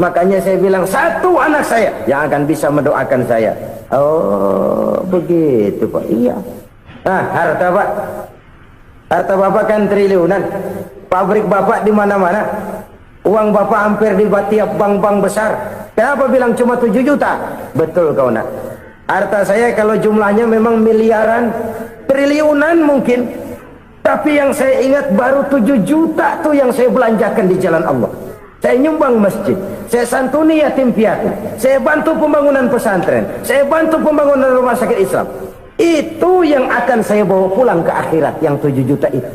Makanya saya bilang 1 anak saya yang akan bisa mendoakan saya. Oh begitu Pak. Iya. Nah harta Pak, harta Bapak kan triliunan. Pabrik Bapak di mana-mana. Uang Bapak hampir di tiap bank-bank besar. Kenapa bilang cuma 7 juta? Betul kau Nak. Harta saya kalau jumlahnya memang miliaran, triliunan mungkin. Tapi yang saya ingat baru 7 juta tuh yang saya belanjakan di jalan Allah. Saya nyumbang masjid, saya santuni yatim piatu, saya bantu pembangunan pesantren, saya bantu pembangunan rumah sakit Islam. Itu yang akan saya bawa pulang ke akhirat, yang 7 juta itu.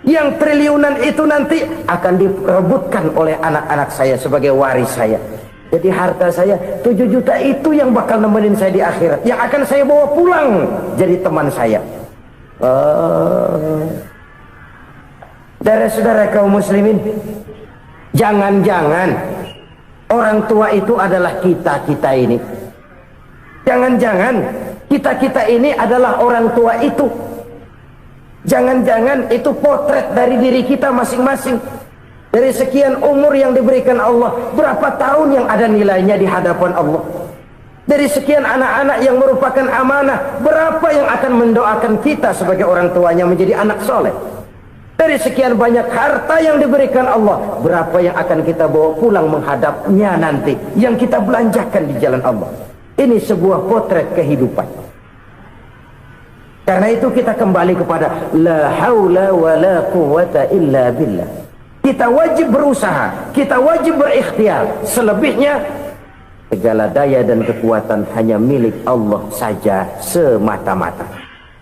Yang triliunan itu nanti akan diperebutkan oleh anak-anak saya sebagai waris saya. Jadi harta saya 7 juta itu yang bakal nemenin saya di akhirat, yang akan saya bawa pulang jadi teman saya. Saudara-saudara kaum muslimin, jangan-jangan orang tua itu adalah kita-kita ini. Jangan-jangan kita-kita ini adalah orang tua itu. Jangan-jangan itu potret dari diri kita masing-masing. Dari sekian umur yang diberikan Allah, berapa tahun yang ada nilainya di hadapan Allah? Dari sekian anak-anak yang merupakan amanah, berapa yang akan mendoakan kita sebagai orang tuanya menjadi anak soleh? Dari sekian banyak harta yang diberikan Allah, berapa yang akan kita bawa pulang menghadapnya nanti, yang kita belanjakan di jalan Allah? Ini sebuah potret kehidupan. Karena itu kita kembali kepada la haula wa la quwwata illa billah. Kita wajib berusaha, kita wajib berikhtiar. Selebihnya segala daya dan kekuatan hanya milik Allah saja semata-mata.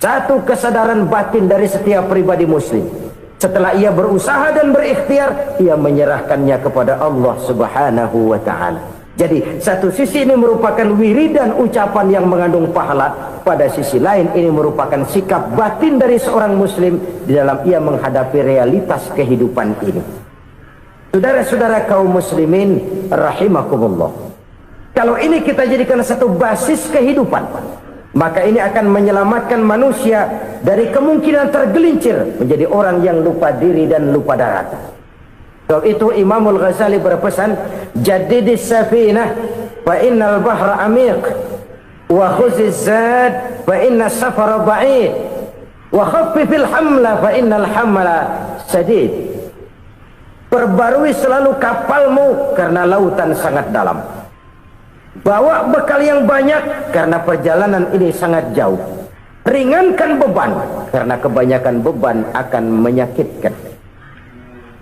Satu kesadaran batin dari setiap pribadi muslim, Setelah ia berusaha dan berikhtiar, ia menyerahkannya kepada Allah Subhanahu wa ta'ala. Jadi satu sisi ini merupakan wiridan ucapan yang mengandung pahala, pada sisi lain ini merupakan sikap batin dari seorang muslim di dalam ia menghadapi realitas kehidupan ini. Saudara-saudara kaum muslimin rahimakumullah, kalau ini kita jadikan satu basis kehidupan, maka ini akan menyelamatkan manusia dari kemungkinan tergelincir menjadi orang yang lupa diri dan lupa darat. Sebab itu Imamul Ghazali berpesan, jaddidis safinah fa innal bahra amiq wa khuziz zad fa inna safara ba'id wa khaffifil hamla fa innal hamla sadid. Perbarui selalu kapalmu karena lautan sangat dalam. Bawa bekal yang banyak karena perjalanan ini sangat jauh. Ringankan beban karena kebanyakan beban akan menyakitkan.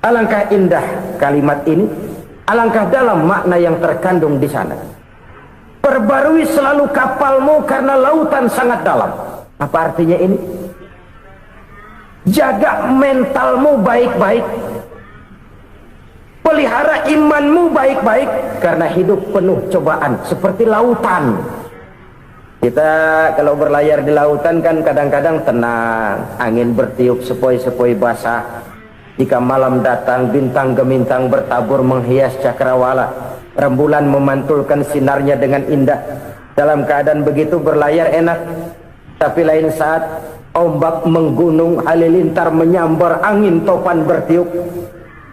Alangkah indah kalimat ini, alangkah dalam makna yang terkandung di sana. Perbarui selalu kapalmu karena lautan sangat dalam. Apa artinya ini? Jaga mentalmu baik-baik. Pelihara imanmu baik-baik, karena hidup penuh cobaan seperti lautan. Kita kalau berlayar di lautan kan kadang-kadang tenang, angin bertiup sepoi-sepoi basah. Jika malam datang, bintang gemintang bertabur menghias cakrawala, rembulan memantulkan sinarnya dengan indah. Dalam keadaan begitu berlayar enak. Tapi lain saat ombak menggunung, halilintar menyambar, angin topan bertiup.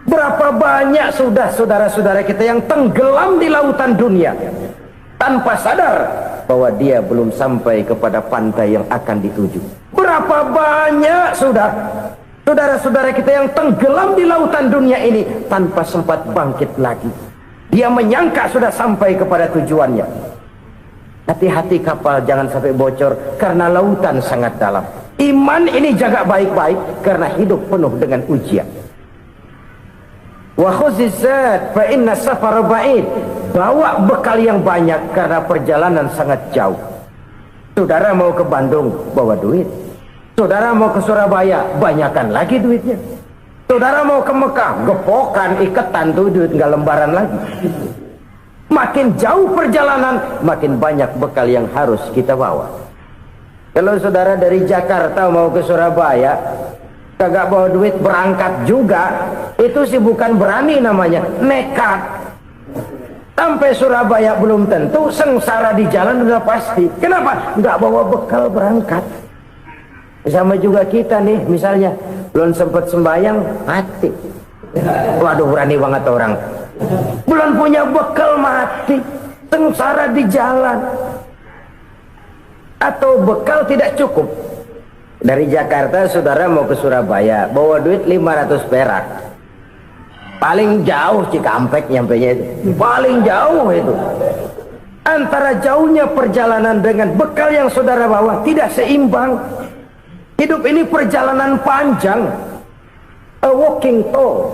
Berapa banyak sudah saudara-saudara kita yang tenggelam di lautan dunia tanpa sadar bahwa dia belum sampai kepada pantai yang akan dituju. Berapa banyak sudah saudara-saudara kita yang tenggelam di lautan dunia ini tanpa sempat bangkit lagi. Dia menyangka sudah sampai kepada tujuannya. Hati-hati kapal jangan sampai bocor karena lautan sangat dalam. Iman ini jaga baik-baik karena hidup penuh dengan ujian. Wa khuzizat fa inna safar ba'id. Bawa bekal yang banyak karena perjalanan sangat jauh. Saudara mau ke Bandung, bawa duit. Saudara mau ke Surabaya, banyakan lagi duitnya. Saudara mau ke Mekah, gepokan, iketan tuh duit nggak lembaran lagi. Makin jauh perjalanan, makin banyak bekal yang harus kita bawa. Kalau saudara dari Jakarta mau ke Surabaya, kagak bawa duit berangkat juga, itu sih bukan berani namanya, nekat. Sampai Surabaya belum tentu, sengsara di jalan udah pasti. Kenapa? Nggak bawa bekal berangkat. Sama juga kita nih, misalnya belum sempat sembahyang, mati. Waduh, berani banget orang. Belum punya bekal, mati. Sengsara di jalan. Atau bekal tidak cukup. Dari Jakarta saudara mau ke Surabaya, bawa duit 500 perak. Paling jauh Cikampek nyampenya itu. Paling jauh itu. Antara jauhnya perjalanan dengan bekal yang saudara bawa tidak seimbang. Hidup ini perjalanan panjang. A walking tour.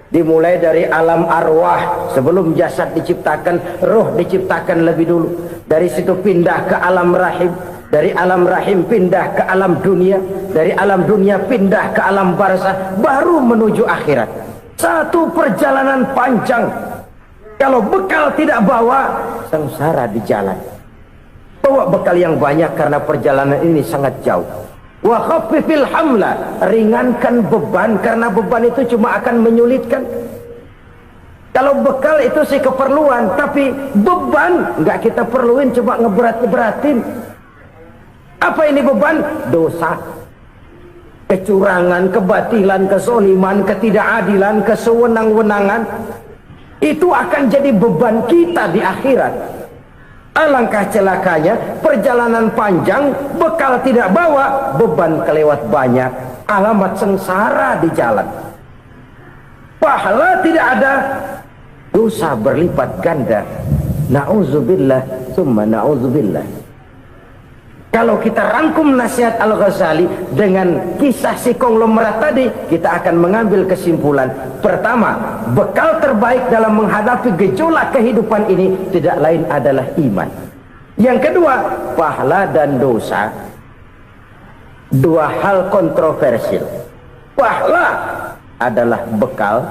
Dimulai dari alam arwah. Sebelum jasad diciptakan, roh diciptakan lebih dulu. Dari situ pindah ke alam rahim. Dari alam rahim pindah ke alam dunia. Dari alam dunia pindah ke alam barzah. Baru menuju akhirat. Satu perjalanan panjang. Kalau bekal tidak bawa, sengsara di jalan. Bawa bekal yang banyak karena perjalanan ini sangat jauh. Wa khaffifil hamla, ringankan beban karena beban itu cuma akan menyulitkan. Kalau bekal itu sih keperluan, tapi beban nggak kita perluin, cuma ngeberat-beratin. Apa ini beban? Dosa, kecurangan, kebatilan, kezoliman, ketidakadilan, kesewenang-wenangan. Itu akan jadi beban kita di akhirat. Alangkah celakanya, perjalanan panjang, bekal tidak bawa, beban kelewat banyak, alamat sengsara di jalan. Pahala tidak ada, dosa berlipat ganda. Na'udzubillah, summa na'udzubillah. Kalau kita rangkum nasihat Al-Ghazali dengan kisah si konglomerat tadi, kita akan mengambil kesimpulan. Pertama, bekal terbaik dalam menghadapi gejolak kehidupan ini tidak lain adalah iman. Yang kedua, pahala dan dosa. Dua hal kontroversial. Pahala adalah bekal,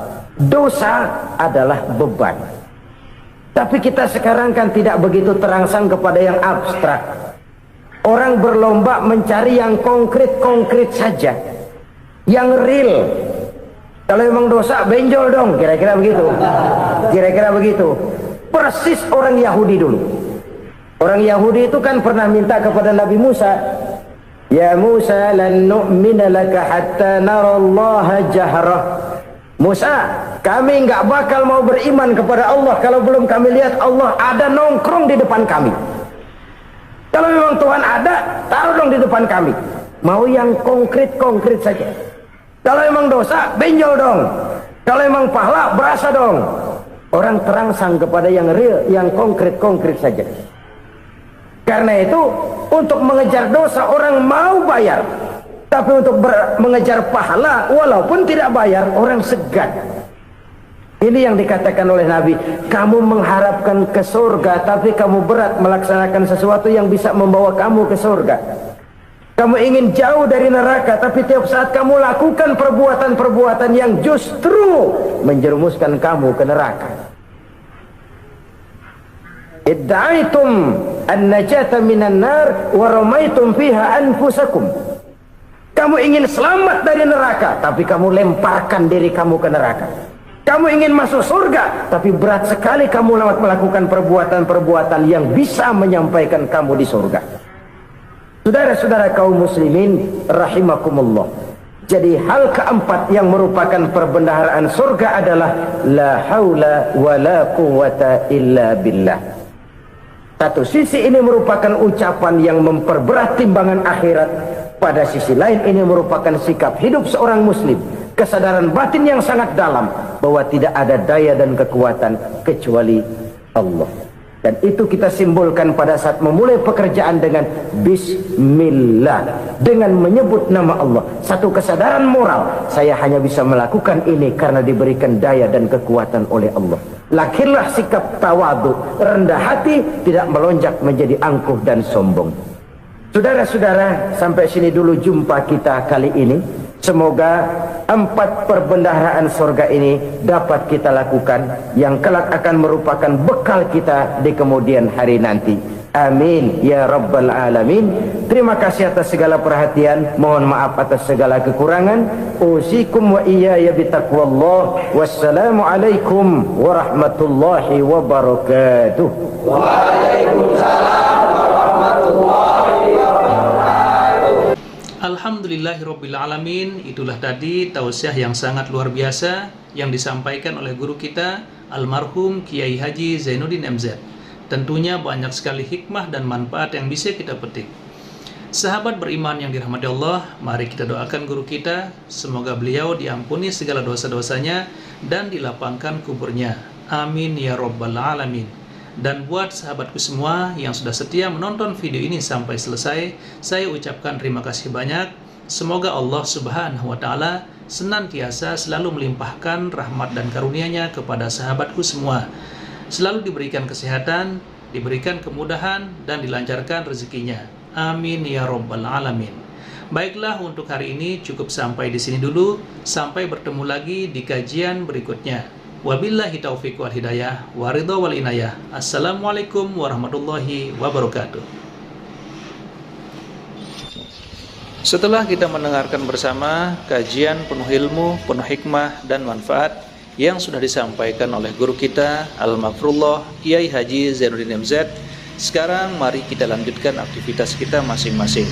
dosa adalah beban. Tapi kita sekarang kan tidak begitu terangsang kepada yang abstrak. Orang berlomba mencari yang konkret-konkret saja, yang real. Kalau memang dosa, benjol dong, kira-kira begitu. Kira-kira begitu. Persis orang Yahudi dulu. Orang Yahudi itu kan pernah minta kepada Nabi Musa, "Ya Musa, lan nu'mina laka hatta narallaha jahrah." Musa, kami nggak bakal mau beriman kepada Allah kalau belum kami lihat Allah ada nongkrong di depan kami. Kalau memang Tuhan ada, taruh dong di depan kami. Mau yang konkret-konkret saja. Kalau memang dosa, benjol dong. Kalau memang pahala, berasa dong. Orang terangsang kepada yang real, yang konkret-konkret saja. Karena itu, untuk mengejar dosa orang mau bayar. Tapi untuk mengejar pahala, walaupun tidak bayar, orang segan. Ini yang dikatakan oleh Nabi, kamu mengharapkan ke surga, tapi kamu berat melaksanakan sesuatu yang bisa membawa kamu ke surga. Kamu ingin jauh dari neraka, tapi tiap saat kamu lakukan perbuatan-perbuatan yang justru menjerumuskan kamu ke neraka. Idda'aitum an-najata minan nar wa ramaitum fiha anfusakum. Kamu ingin selamat dari neraka, tapi kamu lemparkan diri kamu ke neraka. Kamu ingin masuk surga, tapi berat sekali kamu melakukan perbuatan-perbuatan yang bisa menyampaikan kamu di surga. Saudara-saudara kaum muslimin rahimakumullah. Jadi hal keempat yang merupakan perbendaharaan surga adalah la haula wa la quwwata illa billah. Satu sisi ini merupakan ucapan yang memperberat timbangan akhirat. Pada sisi lain ini merupakan sikap hidup seorang muslim, kesadaran batin yang sangat dalam bahwa tidak ada daya dan kekuatan kecuali Allah. Dan itu kita simbolkan pada saat memulai pekerjaan dengan Bismillah, dengan menyebut nama Allah. Satu kesadaran moral, saya hanya bisa melakukan ini karena diberikan daya dan kekuatan oleh Allah. Lahirlah sikap tawadu, rendah hati, tidak melonjak menjadi angkuh dan sombong. Saudara-saudara, sampai sini dulu jumpa kita kali ini. Semoga 4 perbendaharaan surga ini dapat kita lakukan, yang kelak akan merupakan bekal kita di kemudian hari nanti. Amin ya rabbal alamin. Terima kasih atas segala perhatian, mohon maaf atas segala kekurangan. Usikum wa iyaya bitaqwallah. Wassalamu alaikum warahmatullahi wabarakatuh. Waalaikumsalam warahmatullahi wabarakatuh. Alhamdulillahirrabbilalamin. Itulah tadi tausiah yang sangat luar biasa yang disampaikan oleh guru kita almarhum Kiai Haji Zainuddin MZ. Tentunya banyak sekali hikmah dan manfaat yang bisa kita petik. Sahabat beriman yang dirahmati Allah, mari kita doakan guru kita, semoga beliau diampuni segala dosa-dosanya dan dilapangkan kuburnya. Amin ya rabbal alamin. Dan buat sahabatku semua yang sudah setia menonton video ini sampai selesai, saya ucapkan terima kasih banyak. Semoga Allah Subhanahu wa Ta'ala senantiasa selalu melimpahkan rahmat dan karunia-Nya kepada sahabatku semua. Selalu diberikan kesehatan, diberikan kemudahan, dan dilancarkan rezekinya. Amin ya rabbal alamin. Baiklah, untuk hari ini cukup sampai di sini dulu. Sampai bertemu lagi di kajian berikutnya. Wabillahi taufiq wal hidayah, waridha wal inayah. Assalamualaikum warahmatullahi wabarakatuh. Setelah kita mendengarkan bersama kajian penuh ilmu, penuh hikmah dan manfaat yang sudah disampaikan oleh guru kita Al-Maghfurullah Kiai Haji Zainuddin MZ, sekarang mari kita lanjutkan aktivitas kita masing-masing.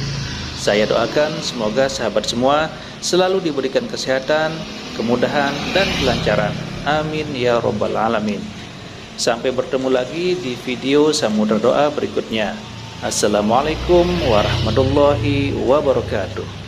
Saya doakan semoga sahabat semua selalu diberikan kesehatan, kemudahan dan kelancaran. Amin ya rabbal alamin. Sampai bertemu lagi di video Samudra Doa berikutnya. Assalamualaikum warahmatullahi wabarakatuh.